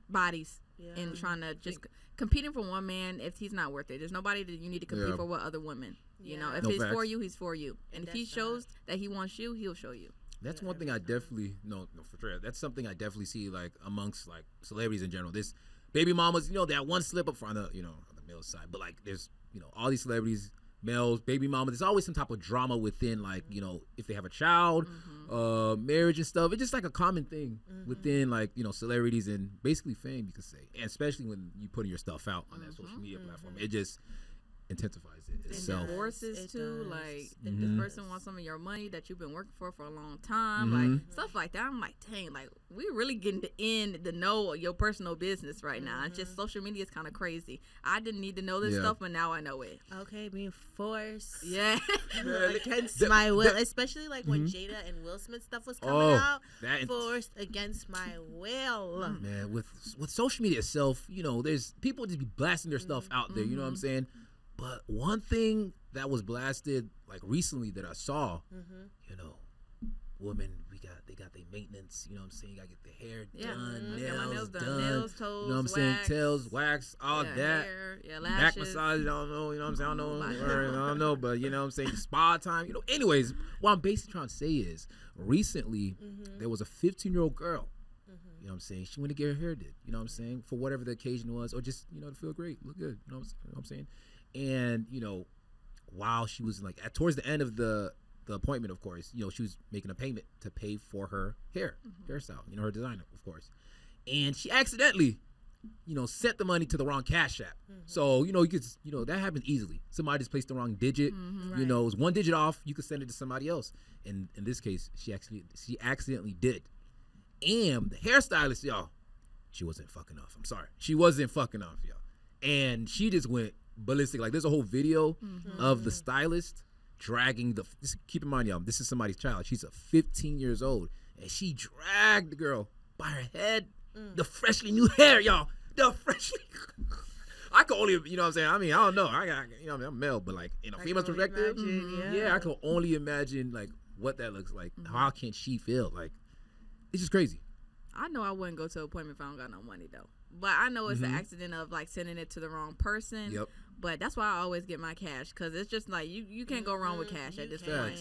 bodies in trying to just competing for one man if he's not worth it. There's nobody that you need to compete for with other women. You know, if he's for you, he's for you, and if he shows that he wants you, he'll show you. That's one thing I definitely for sure. That's something I definitely see like amongst like celebrities in general. This baby mamas, that one slip up on the on the male side, but like there's all these celebrities. Males, baby mama, there's always some type of drama within, like, if they have a child, marriage and stuff. It's just like a common thing within, like, celebrities and basically fame, you could say. And especially when you putting your stuff out on that social media platform. It just intensifies it itself. Divorces too, like if this person wants some of your money that you've been working for a long time, like stuff like that. I'm like, dang, like we really getting to know your personal business right now. It's just social media is kind of crazy. I didn't need to know this stuff, but now I know it. Okay, being forced, against my will, especially like when Jada and Will Smith stuff was coming out, forced against my will. Man, with social media itself, there's people just be blasting their stuff out there. You know what I'm saying? But one thing that was blasted like recently that I saw, women, they got their maintenance, you know what I'm saying? You gotta get the hair done, nails done. Nails, toes, you know what I'm saying? Tails, wax, all that. Hair, lashes. Back massage, I don't know, you know what I'm saying? I don't know, but you know what I'm saying? Spa time, anyways, what I'm basically trying to say is recently there was a 15-year-old girl, you know what I'm saying? She went to get her hair did, you know what I'm saying? For whatever the occasion was, or just, to feel great, look good, you know what I'm saying? And, while she was like towards the end of the appointment, of course, she was making a payment to pay for her hairstyle, her designer, of course. And she accidentally, sent the money to the wrong Cash App. So, you could, that happens easily. Somebody just placed the wrong digit, it was one digit off, you could send it to somebody else. And in this case, she accidentally did. And the hairstylist, y'all, she wasn't fucking off. I'm sorry. She wasn't fucking off, y'all. And she just went ballistic. Like, there's a whole video of the stylist dragging keep in mind, y'all, this is somebody's child. She's 15 years old, and she dragged the girl by her head. The freshly new hair, y'all. I could only, you know what I'm saying? I mean, I don't know. I got, I'm male, but like in a female's perspective, I could only imagine like what that looks like. How can she feel? Like, it's just crazy. I know I wouldn't go to an appointment if I don't got no money though. But I know it's an accident of like sending it to the wrong person. Yep. But that's why I always get my cash, because it's just like you can't go wrong with cash at this point.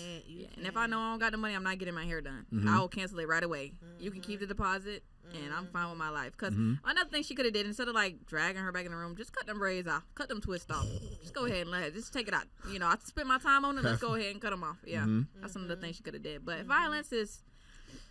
And if I know I don't got the money, I'm not getting my hair done. I will cancel it right away. You can keep the deposit, and I'm fine with my life. Because another thing she could have did, instead of like dragging her back in the room, just cut them braids off, cut them twists off. Just go ahead and let her, just take it out. You know, I spent my time on it. Let's go ahead and cut them off. Yeah, that's some of the things she could have did. But violence is,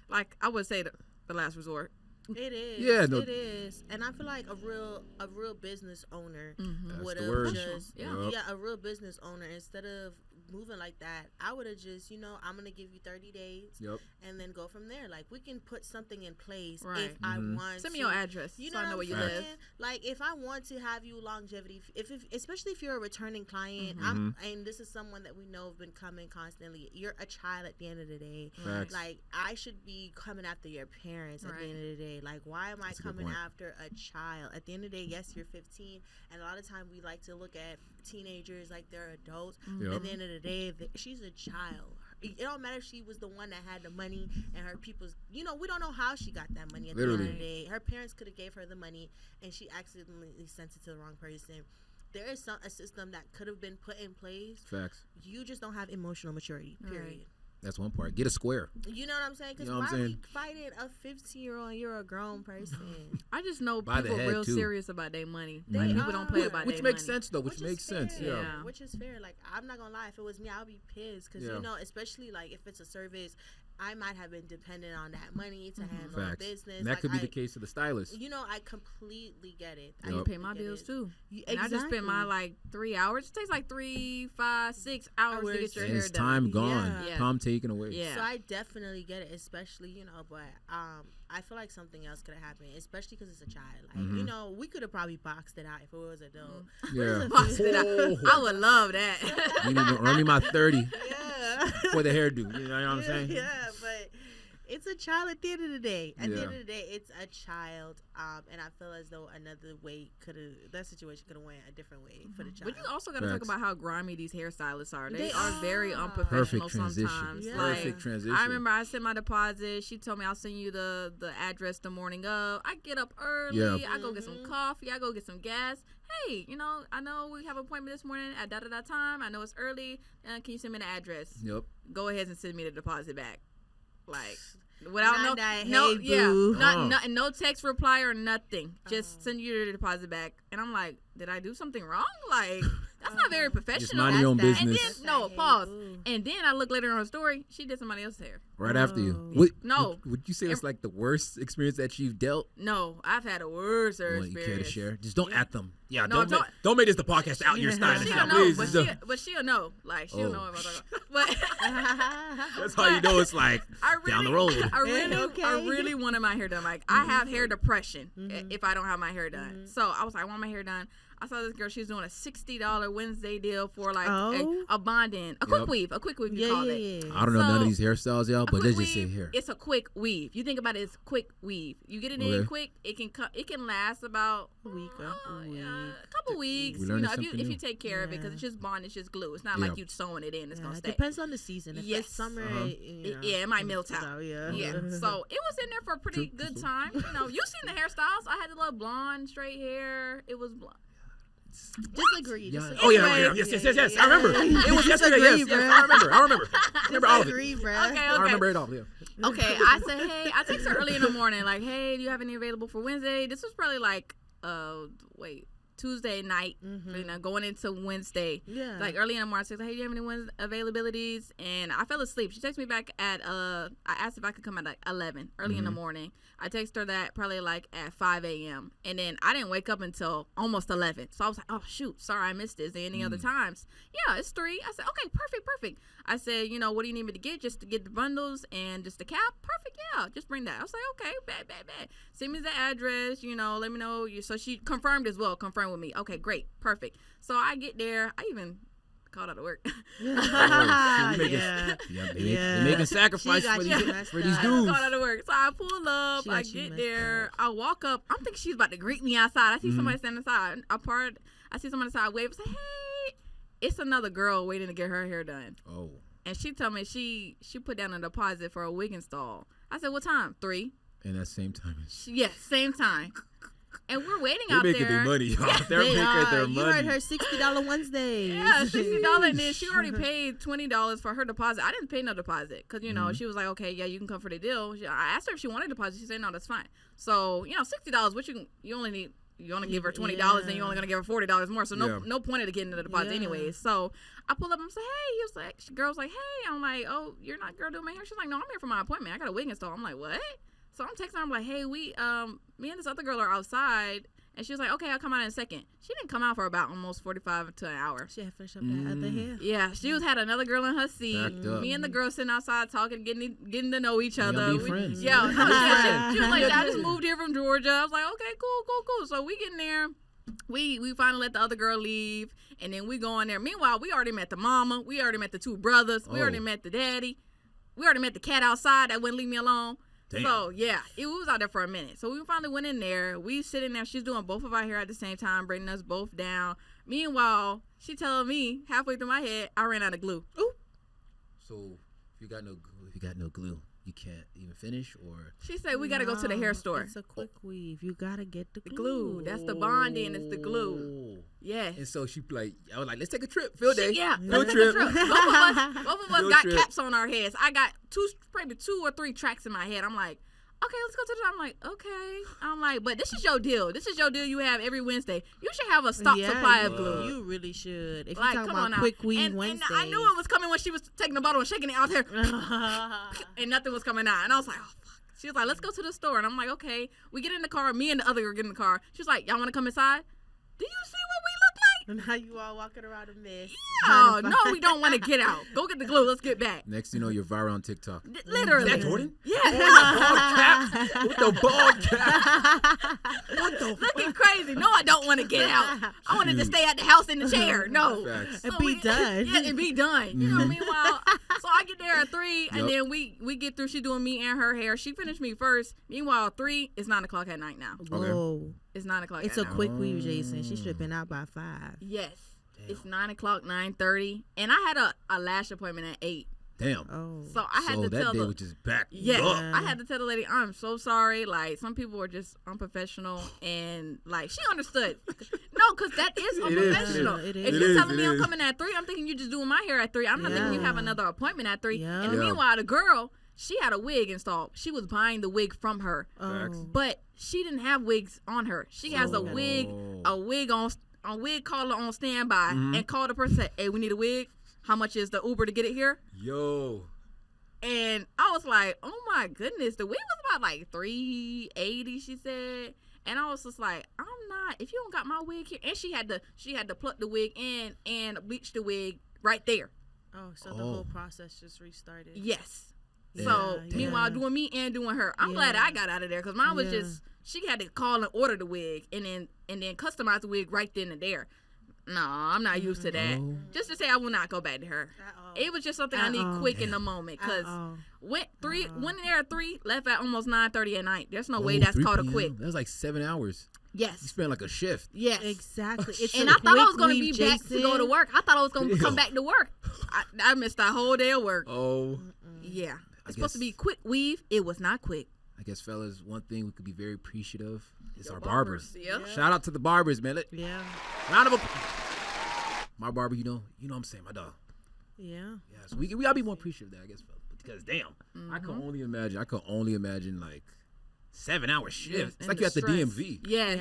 like, I would say the last resort. It is. Yeah, no. It is. And I feel like a real business owner would word. have just a real business owner, instead of moving like that, I would have just, I'm going to give you 30 days and then go from there. Like, we can put something in place if I want. Send me your address so I know where you live. Like, if I want to have you longevity, if especially if you're a returning client, and this is someone that we know have been coming constantly, you're a child at the end of the day. Like, I should be coming after your parents at the end of the day. Like, why am I coming after a child? At the end of the day, yes, you're 15, and a lot of time we like to look at teenagers like they're adults. At the end of the day, she's a child. It don't matter if she was the one that had the money and her people's, we don't know how she got that money at the end of the day. Her parents could have gave her the money and she accidentally sent it to the wrong person. There is a system that could have been put in place. Facts. You just don't have emotional maturity, period. That's one part. Get a square. You know what I'm saying? Because why are we fighting a 15-year-old and you're a grown person? I just know people real serious about their money. Money. People don't play about their money. Which makes sense, though. Which makes sense. Yeah. Yeah. Which is fair. Like, I'm not going to lie. If it was me, I would be pissed. Because, especially, like, if it's a service, I might have been dependent on that money to handle a business. And that could be the case of the stylist. I completely get it. I pay my bills, too. And I just spend my, 3 hours. It takes, 3, 5, 6 hours to get your hair done. It's time gone. Yeah. Time taken away. Yeah. So I definitely get it, especially, but I feel like something else could have happened, especially because it's a child. Like, we could have probably boxed it out if it was an adult. Yeah. Boxed it out. I would love that. You need to earn me my 30 for the hairdo. You know what I'm saying? Yeah, but it's a child at the end of the day. At the end of the day, it's a child, and I feel as though that situation could have went a different way for the child. But you also got to talk about how grimy these hairstylists are. They are very unprofessional sometimes. Yeah. Perfect transition. I remember I sent my deposit. She told me I'll send you the address the morning of. I get up early. Yeah. I go get some coffee. I go get some gas. Hey, I know we have an appointment this morning at that time. I know it's early. Can you send me the address? Yep. Go ahead and send me the deposit back. Like, without no text reply or nothing. Just send you the deposit back. And I'm like, did I do something wrong? Like, that's not very professional. Just mind your own business. And then, pause. And then I look later on her story, she did somebody else's hair. Right after you. Would you say it's like the worst experience that you've dealt? No, I've had a worse experience. You care to share? Just don't at them. Yeah, don't make this the podcast out your stylist. She'll know, but she'll know. Like, she'll know what I'm talking about. But that's how you know it's like down the road. I really wanted my hair done. Like, I have hair depression if I don't have my hair done. So I was like, I want my hair done. I saw this girl. She's doing a $60 Wednesday deal for a bond-in, a quick weave. You call it. I don't know none of these hairstyles, y'all, but let's just say here. It's a quick weave. You think about it, it's quick weave. You get it in quick. It can last about a week, a couple weeks. If you take care of it, because it's just bond, it's just glue. It's not like you sewing it in. It's gonna stay. It depends on the season. If it's summer, it might melt out. Yeah. So it was in there for a pretty good time. You seen the hairstyles. I had the little blonde straight hair. It was blonde. Disagree. Oh yeah. Yes. I remember. It was yesterday. Yes. I remember. I remember all of it. Okay. I remember it all. Yeah. Okay. I said, hey. I text her early in the morning, like, hey, do you have any available for Wednesday? This was probably like, Tuesday night, going into Wednesday. Yeah. Like early in the morning, I said, hey, do you have any availabilities? And I fell asleep. She texted me back at I asked if I could come at 11 early in the morning. I texted her that probably at 5 a.m. And then I didn't wake up until almost 11. So I was like, oh shoot, sorry I missed this. Any other times? Yeah, it's 3. I said, okay, perfect. I said, what do you need me to get? Just to get the bundles and just the cap? Perfect, yeah, just bring that. I was like, okay, bad. Send me the address, let me know. So she confirmed as well, with me. Okay, great, perfect. So I get there. I even called out of work. They're making sacrifices for these dudes. I called out of work. So I pull up. I get there. I walk up. I'm thinking she's about to greet me outside. I see somebody standing outside. I see somebody outside wave. I say, hey, it's another girl waiting to get her hair done. Oh. And she told me she put down a deposit for a wig install. I said, what time? 3. And that same time. Yes, same time. And we're waiting They're out there. making their money, y'all. Yeah, They're making their You money. heard her $60 Wednesdays. Yeah, $60, and then she already paid $20 for her deposit. I didn't pay no deposit because you know she was like, okay, yeah, you can come for the deal. I asked her if she wanted a deposit. She said no, that's fine. So $60, which you only need. You only give her $20, and you're only gonna give her $40 more. So no point of getting the deposit anyways. So I pull up and say, hey, he was like, girl's like, hey, I'm like, oh, you're not girl doing my hair. She's like, no, I'm here for my appointment. I got a wig install. I'm like, what? So I'm texting her. I'm like, hey, me and this other girl are outside. And she was like, okay, I'll come out in a second. She didn't come out for about almost 45 to an hour. She had finished up that other hair. Yeah, she had another girl in her seat. Me and the girl sitting outside talking, getting to know each other. Be friends. Yeah, she was like, I just moved here from Georgia. I was like, okay, cool. So we get in there. We finally let the other girl leave, and then we go in there. Meanwhile, we already met the mama. We already met the two brothers. We already met the daddy. We already met the cat outside that wouldn't leave me alone. Damn. So, yeah, we was out there for a minute. So, we finally went in there. We sitting there. She's doing both of our hair at the same time, bringing us both down. Meanwhile, she telling me halfway through my head, I ran out of glue. Ooh. So, if you got no glue, you can't even finish, or she said we got to go to the hair store. It's a quick weave. You got to get the glue. That's the bonding. It's the glue. Yeah. And so I was like, let's take a trip. Field day. Yeah. Field trip. Both of us got caps on our heads. I got probably two or three tracks in my head. I'm like, okay, let's go to the. I'm like, okay. I'm like, but this is your deal. This is your deal you have every Wednesday. You should have a stock supply of glue. You really should. If like, you talking about quick weave Wednesdays. And I knew it was coming when she was taking the bottle and shaking it out there. And nothing was coming out. And I was like, oh, fuck. She was like, let's go to the store. And I'm like, okay. We get in the car. Me and the other girl get in the car. She was like, y'all want to come inside? Do you see what we look like? And now you all walking around a mess. Oh, no, we don't want to get out. Go get the glue. Let's get back. Next thing you know, you're viral on TikTok. Literally. Is that Jordan? Yeah. With the bald cap. What the Looking crazy. No, I don't want to get out. I wanted to stay at the house in the chair. No. Facts. And be done. Yeah, and be done. You know, meanwhile, so I get there at 3, and then we get through. She doing me and her hair. She finished me first. Meanwhile, 3, it's 9 o'clock at night now. Whoa. It's 9 o'clock It's at a night. quick weave, Jason. She should have been out by 5. Yes. Damn. It's 9 o'clock, 9:30. And I had a lash appointment at 8. Damn. Oh. So I had to that tell day was just back. Yeah. Up. I had to tell the lady, I'm so sorry. Like, some people are just unprofessional. And, like, she understood. No, because that is unprofessional. It if is. you're telling me I'm coming at 3, I'm thinking you're just doing my hair at 3. I'm not thinking you have another appointment at 3. Yeah. And meanwhile, the girl, she had a wig installed. She was buying the wig from her. Oh. But she didn't have wigs on her. She has a wig on wig caller on standby, and called the person and said, hey, we need a wig. How much is the Uber to get it here? Yo. And I was like, oh my goodness, the wig was about like $380, she said. And I was just like, I'm not, if you don't got my wig here. And she had to pluck the wig in and bleach the wig right there. Oh, so the whole process just restarted. Yes. Yeah. So meanwhile, doing me and doing her, I'm glad I got out of there, because mine was just, she had to call and order the wig and then customize the wig right then and there. No, I'm not used to that. Just to say, I will not go back to her. It was just something I need quick in the moment, because went there at 3, left at almost 9:30 at night. There's no way that's called a quick. That was like 7 hours. Yes. You spent like a shift. Yes. Exactly. And I thought I was going to be back to go to work. I thought I was going to come back to work. I missed that whole day of work. Oh. Yeah. It's supposed to be quick weave. It was not quick. I guess, fellas, one thing we could be very appreciative is our barbers. Yeah. Shout out to the barbers, man. Round of applause. My barber, you know what I'm saying, my dog. Yeah. So we gotta be more appreciative of that, I guess, because damn, I can only imagine like 7-hour shifts. It's like you're at the DMV. Yes.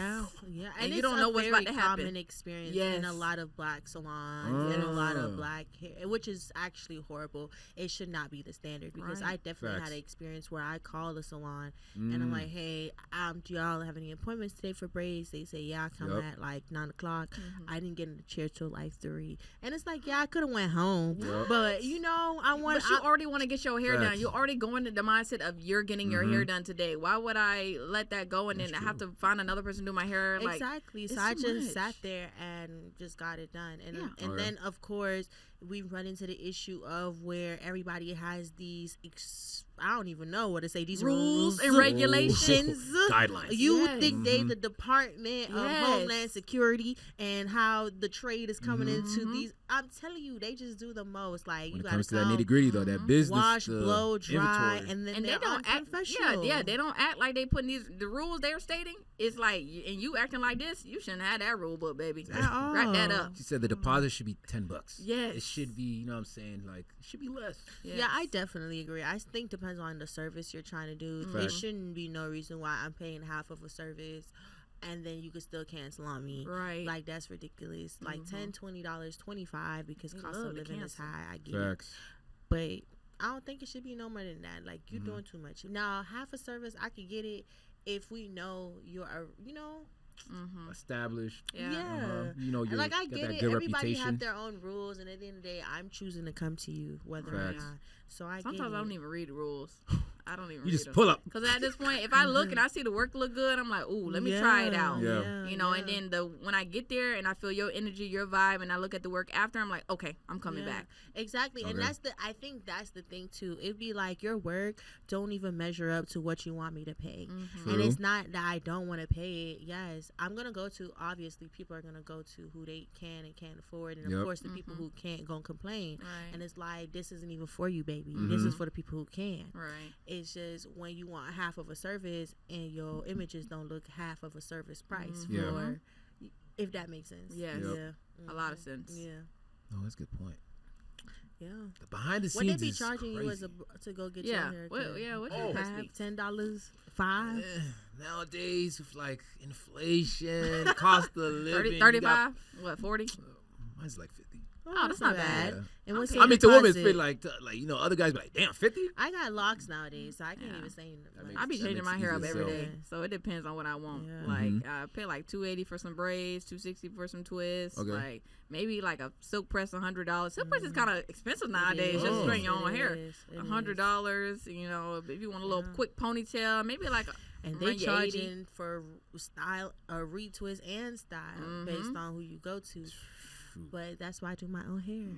Yeah. And you don't know what's about to happen. Common experience in a lot of black salons and a lot of black hair, which is actually horrible. It should not be the standard, because I definitely had an experience where I call the salon and I'm like, hey, do y'all have any appointments today for braids? They say, yeah, I come at like 9 o'clock. I didn't get in the chair till like 3. And it's like, yeah, I could have went home. But, you know, But you already want to get your hair done. You're already going to the mindset of you're getting your hair done today. Why would I let that go and then I have to find another person to do my hair? Like, exactly. So I just sat there and just got it done. And then, of course, we run into the issue of where everybody has these I don't even know what to say. These rules and regulations, guidelines. You would think they the Department of Homeland Security and how the trade is coming into these. I'm telling you, they just do the most. Like, when you it gotta comes to that nitty gritty though, that business, wash, blow, dry, inventory. and then and they don't act. Yeah, they don't act like they putting the rules they're stating. It's like, and you acting like this, you shouldn't have that rule book, baby. Wrap that up. She said the deposit should be $10. Yes, it should be. You know what I'm saying? Like, it should be less. Yes. Yeah, I definitely agree. I think depends on the service you're trying to do. There shouldn't be no reason why I'm paying half of a service and then you could still cancel on me. Right. Like, that's ridiculous. Like, $10, $20, $25 because cost of living is high. I get it. But I don't think it should be no more than that. Like, you're doing too much. Now, half a service, I could get it if we know you're, established. Yeah. You know, you're like, I get it. Everybody reputation. have their own rules, and at the end of the day, I'm choosing to come to you, whether or not. So sometimes I don't even read the rules. I don't even. You just pull up. Because at this point, if I look and I see the work look good, I'm like, ooh, let me try it out. Yeah. You know, and then when I get there and I feel your energy, your vibe, and I look at the work after, I'm like, okay, I'm coming back. Exactly. And I think that's the thing too. It'd be like your work don't even measure up to what you want me to pay. And it's not that I don't want to pay it. Yes, I'm gonna go to, obviously people are gonna go to who they can and can't afford, and of course the people who can't gonna complain. Right. And it's like, this isn't even for you, baby. This is for the people who can. Right. It's just when you want half of a service and your images don't look half of a service price for, if that makes sense. Yes. A lot of sense. Yeah. Oh, that's a good point. Yeah. The behind the scenes. What they be is charging crazy. you to go get your hair? What's $5, $10, $5? Nowadays, with like inflation, cost of living, 35, what, 40? Mine's like 50. Oh, that's not bad. Yeah. And what's I mean, to women, it's been like you know, other guys be like, damn, 50. I got locks nowadays, so I can't even say nothing. I be changing my hair up every day, so it depends on what I want. Like, I pay like $280 for some braids, $260 for some twists. Like, maybe like a silk press, $100. Silk press is kind of expensive nadays. Just straighten your own hair. $100. You know, if you want a little quick ponytail, maybe like and they charging for style, retwist and style based on who you go to. But that's why I do my own hair.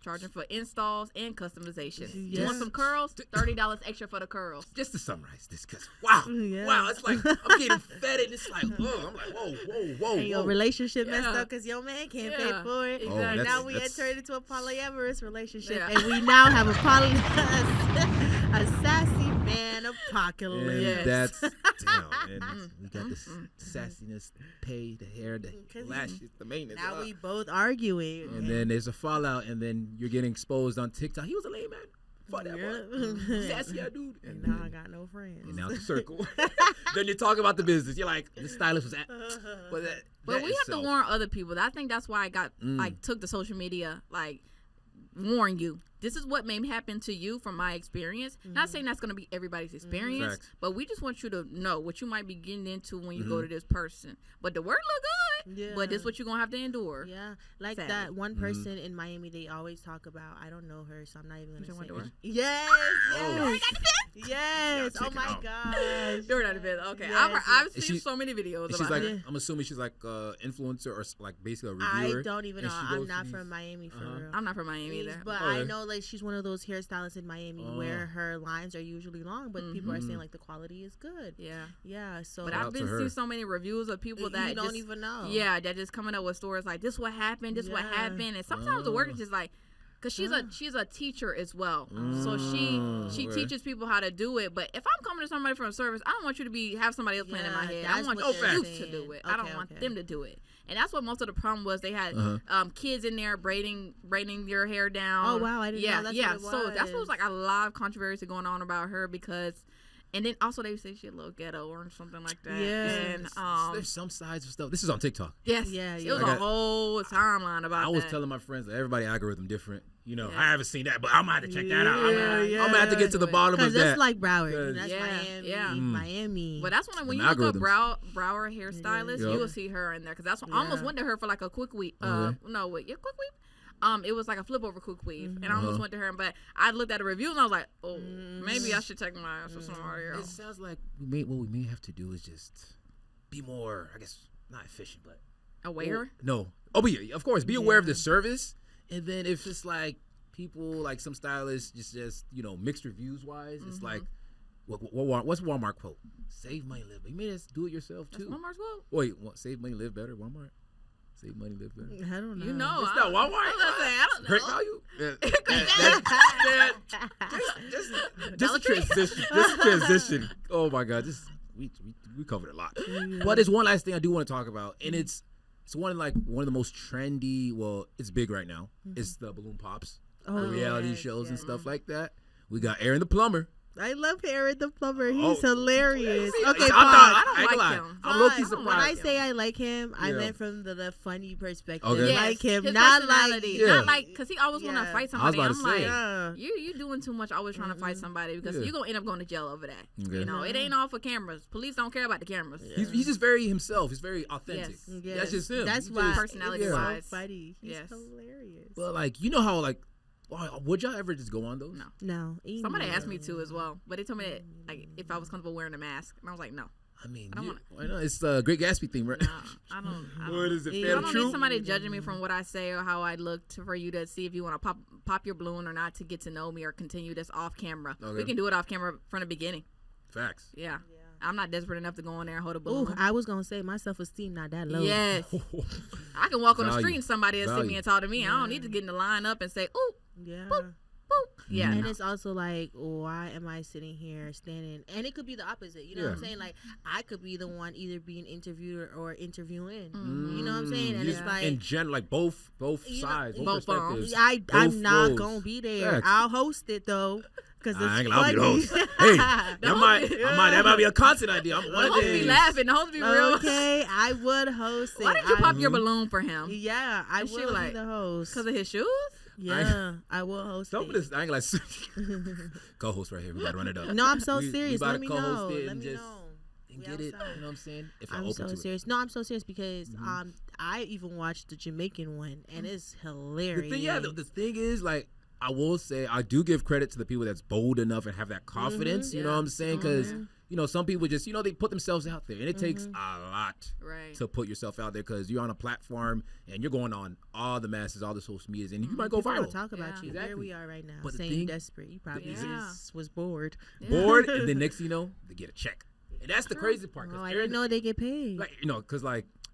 Charging for installs and customization. You want some curls? $30 extra for the curls. Just to summarize this, because wow, it's like I'm getting fed and it's like, whoa, I'm like, whoa. And your relationship messed up because your man can't pay for it. Oh, and now we entered into a polyamorous relationship, and we now have a sassy man apocalypse. And that's down. And we got this sassiness, pay the hair, the lashes, the maintenance. Now we both arguing, and then there's a fallout, and then you're getting exposed on TikTok. He was a lame man. Fuck that boy. Sassy dude. And now I got no friends. And now it's a circle. Then you talk about the business. You're like, the stylist was at. But we have to warn other people. I think that's why I got took the social media, like, warn you. This is what may happen to you from my experience. Not saying that's going to be everybody's experience, but we just want you to know what you might be getting into when you go to this person. But the work look good, but this is what you're going to have to endure. Yeah. Like that one person in Miami they always talk about. I don't know her, so I'm not even going to say her. Yes. Yes. Oh, my gosh. Door out of bed. Okay. I've seen so many videos about like, her. I'm assuming she's like influencer or like basically a reviewer. I don't even know. I'm not from Miami for real. I'm not from Miami either. But I know like she's one of those hairstylists in Miami where her lines are usually long, but people are saying like the quality is good. Yeah. So, but I've been seeing so many reviews of people that you don't even know. Yeah, that just coming up with stories like this. What happened? This what happened? And sometimes the work is just like. Cause she's a teacher as well, so she teaches people how to do it. But if I'm coming to somebody from a service, I don't want you to have somebody else playing in my head. I want you to do it. I don't want them to do it. And that's what most of the problem was. They had kids in there braiding your hair down. Oh wow, I didn't know that's what it was. So that's what was like a lot of controversy going on about her because. And then also they say she a little ghetto or something like that. Yeah. And there's some sides of stuff. This is on TikTok. Yes. Yeah. It was a whole timeline about that. I was telling my friends that everybody algorithm different. You know, I haven't seen that, but I'm gonna have to check that out. I'm gonna have to get to the bottom of that. Because that's like Broward. That's Miami. But that's when you look up Broward hairstylist, you will see her in there. Because that's when I almost went to her for like a quick week. Quick week. It was like a flip over quick weave, and I almost went to her, but I looked at a review and I was like, oh, maybe I should take my ass to somebody else. It sounds like what we may have to do is just be more, I guess, not efficient, but aware. No, but of course, be aware of the service, and then if it's like people like some stylists just mixed reviews wise. It's like what's Walmart quote? Save money, live. You may just do it yourself too. That's Walmart's quote. Wait, save money, live better. Walmart. Save money, live better. I don't know. You know, It's not Walmart. I don't know. Great value. Just a transition. Just a transition. Oh my God. We covered a lot. But there's one last thing I do want to talk about, and it's one of the most trendy. Well, it's big right now. It's the Balloon Pops, the reality shows and stuff like that. We got Aaron the Plumber. I love Aaron the Plumber. He's hilarious. See, Okay, I don't like him. I'm low-key surprised. When I say I like him, I meant from the funny perspective. Okay. Yes, Like him, his not personality. like Not like, because he always want to Yeah. fight I was somebody. about I'm to like, say. Yeah. you doing too much, always trying to fight somebody, because you're going to end up going to jail over that. Okay. You know, it ain't all for cameras. Police don't care about the cameras. He's just very himself. He's very authentic. Yes. That's just him. That's He why just- personality-wise. so funny. He's Yes. hilarious. But like, you know how like, would y'all ever just go on those? No. No. Somebody asked me to as well, but they told me that, like, if I was comfortable wearing a mask, and I was like, no. I mean, I don't why not? It's the Great Gatsby theme, right? No, I don't. What is it? I I Phantom don't Troop? need somebody judging me from what I say or how I look for you to see if you want to pop your balloon or not, to get to know me or continue this off camera. Okay. We can do it off camera from the beginning. Facts. Yeah. I'm not desperate enough to go in there and hold a Ooh, balloon. I was gonna say my self-esteem not that low. Yes. I can walk on the Value. street and somebody will see Value. me and talk to me. I don't need to get in the line up and say, ooh, Yeah. boop. Yeah. And no. it's also like, why am I sitting here standing? And it could be the opposite. You know what I'm saying? Like, I could be the one either being interviewed or interviewing. You know what I'm saying? And it's like, in general, like both You know, sides, both both perspectives. I'm both not roles. gonna be there. Facts. I'll host it though, because it's I ain't funny. gonna be the host. Hey, that might be a content idea. I'm The one of host be these. laughing. The host be real. Okay, I would host it. Why did you pop your Mhm. balloon for him? Yeah, I And she will like, be the host. Because of his shoes? Yeah, I will host Some of it. this, I ain't like co-host right here. We gotta run it up. No, I'm so We serious. about Let to me co-host know. it Let and me just- know. And We get it. outside. You know what I'm saying? If I'm I'm open so to serious. No, I'm so serious because I even watched the Jamaican one and it's it. hilarious. The thing is, like, I will say I do give credit to the people that's bold enough and have that confidence. You know what I'm saying? Because some people just they put themselves out there, and it takes a lot Right. to put yourself out there because you're on a platform and you're going on all the masses, all the social medias, and you might go People viral. will talk about you. Exactly. Here we are right now, But the saying thing- desperate. You probably Yeah. just was bored. Bored, and then next thing you know, they get a check, and that's the crazy part. 'Cause Oh, I Aaron, didn't know they get paid. because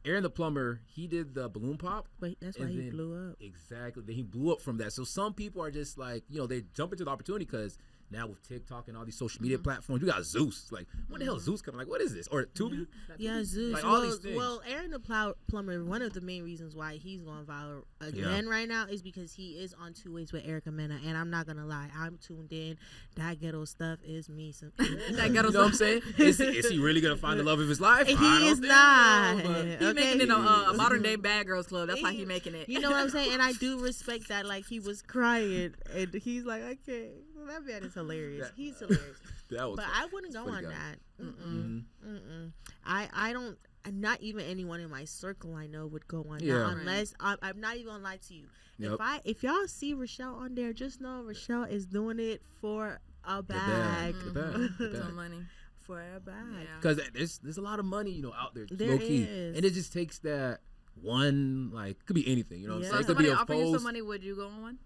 Aaron the Plumber, he did the Balloon Pop. Wait, that's why and he then- blew up. Exactly. Then he blew up from that. So some people are just like, they jump into the opportunity because now with TikTok and all these social media platforms, you got Zeus. Like, what the hell is Zeus coming? Like, what is this? Or Tubi? Yeah, Zeus. Like, all these things. Well, Aaron the Plumber, one of the main reasons why he's going viral again right now is because he is on Two Ways with Erica Mena. And I'm not going to lie, I'm tuned in. That ghetto stuff is me. That You ghetto know what I'm stuff. saying? Is he really going to find the love of his life? I He don't is think not. so, but- He making it a modern day Bad Girls Club. That's how he making it. You know what I'm saying? And I do respect that. Like, he was crying. And he's like, I can't. Well, that man is hilarious. He's hilarious. That was But I wouldn't go funny on guy. that. Mhm. I don't. Not even anyone in my circle I know would go on Yeah. that unless I'm not even gonna lie to you. Yep. If y'all see Rochelle on there, just know Rochelle is doing it for a The bag. bag. The bag. The Some bag. money. For a bag. Yeah. Because there's a lot of money, out there, There low key. is. And it just takes that one, like, could be anything, you know what Yeah. I'm saying? So It could be somebody a offer you post. some money, would you go on one?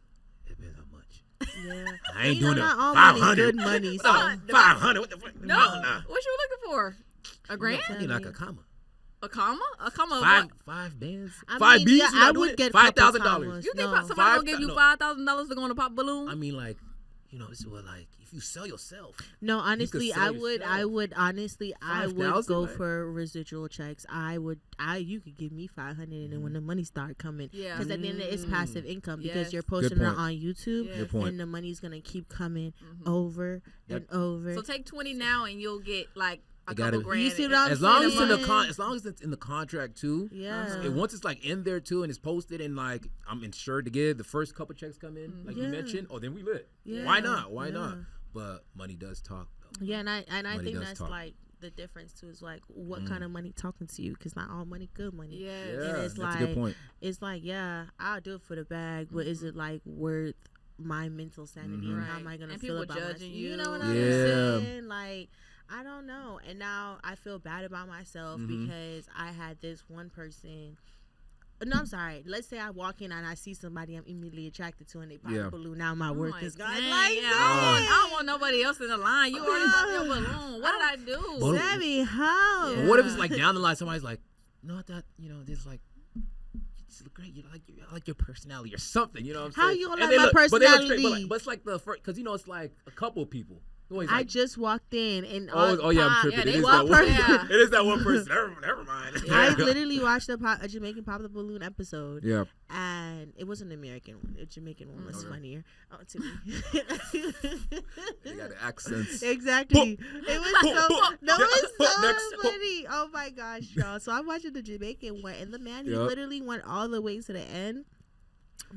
It depends how much. Yeah. I ain't You know, doing not that. all money is 500. good money. So No, 500. What the fuck? No. Nah. What you looking for? A grand? I need like a comma. A comma? A comma of Five what? bands. I 5 mean, B's. yeah, You not I doing would it? get a couple $5,000. commas. You think No. somebody Five- gonna give you no. $5,000 to go on a pop balloon? I mean, like, it's what, like, if you sell yourself. No, honestly, sell I would yourself. honestly, I would 5,000, go like- for residual checks. You could give me 500, and then when the money start coming, Yeah. because at the end it's passive income because Yes. you're posting it point. on YouTube, Yes. Good point. and the money's gonna keep coming over and over. So take 20 now and you'll get like a I gotta- couple grand. You see what I'm As long as saying? as long as it's in the contract too. Yeah. And once it's like in there too, and it's posted, and like I'm insured to get the first couple checks come in, like you Yeah. mentioned. Oh, then we lit. Yeah. Why not? Why Yeah. not? But money does talk. Though. Yeah, and I Money think does that's talk. like the difference too. Is like what kind of money talking to you? Because not all money good money. Yes. Yeah, And it's that's like a good point. it's like, yeah, I'll do it for the bag, but is it like worth my mental sanity and how am I gonna And feel people about myself? judging You you. know what I'm Yeah. saying? Like, I don't know. And now I feel bad about myself because I had this one person No, I'm sorry. Let's say I walk in and I see somebody I'm immediately attracted to, and they pop a balloon. Now my worth is gone. Like, I don't want nobody else in the line. You already popped your balloon. What did I do? Sammy, how? But what if it's like down the line, somebody's like, no, that there's like. Look great. You like your personality or something. You know what I'm saying? How you gonna like my personality? But it's like the first, because it's like a couple of people. I just walked in and yeah, I'm tripping. Yeah, it is that one person. Never mind. I literally watched a Jamaican Pop the Balloon episode. Yeah. And it was an American one. A Jamaican one was funnier to me. They got the accents. Exactly. It was so funny. Oh my gosh, y'all. So I'm watching the Jamaican one, and the man, he literally went all the way to the end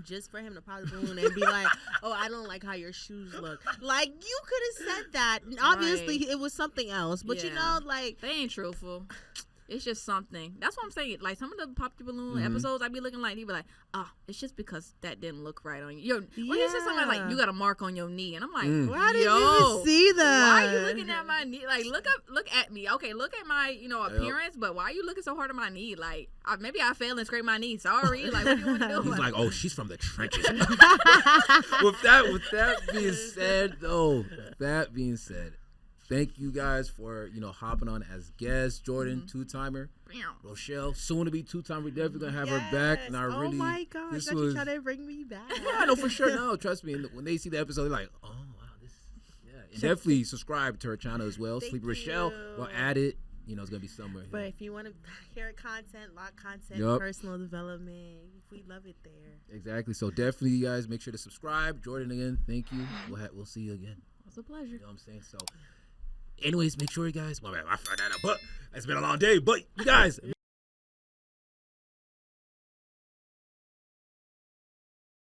just for him to pop the balloon and be like, oh, I don't like how your shoes look. Like, you could have said that. Obviously, it was something else. But, like... They ain't truthful. It's just something. That's what I'm saying. Like, some of the Pop the Balloon episodes, I be looking like, they be like, it's just because that didn't look right on you. When he said something like, you got a mark on your knee. And I'm like, why did you even see that? Why are you looking at my knee? Like, look at me. Okay, look at my, appearance, but why are you looking so hard at my knee? Like, maybe I fell and scraped my knee. Sorry. Like, what do you want to do? He's like, oh, she's from the trenches. with that being said, thank you guys for, hopping on as guests. Jordan, two-timer. Rochelle, soon to be two-timer. We're definitely going to have her back. And oh, my gosh. You trying to bring me back. Yeah, I know for sure. No, trust me. And when they see the episode, they're like, oh, wow. And definitely subscribe to her channel as well. Sleepy Rochelle. We'll add it. It's going to be somewhere. But if you want to hear content, lot content, personal development, we love it there. Exactly. So definitely, you guys, make sure to subscribe. Jordan, again, thank you. We'll see you again. It's a pleasure. You know what I'm saying? So, anyways, make sure you guys. Well, I found that out, but it's been a long day. But you guys.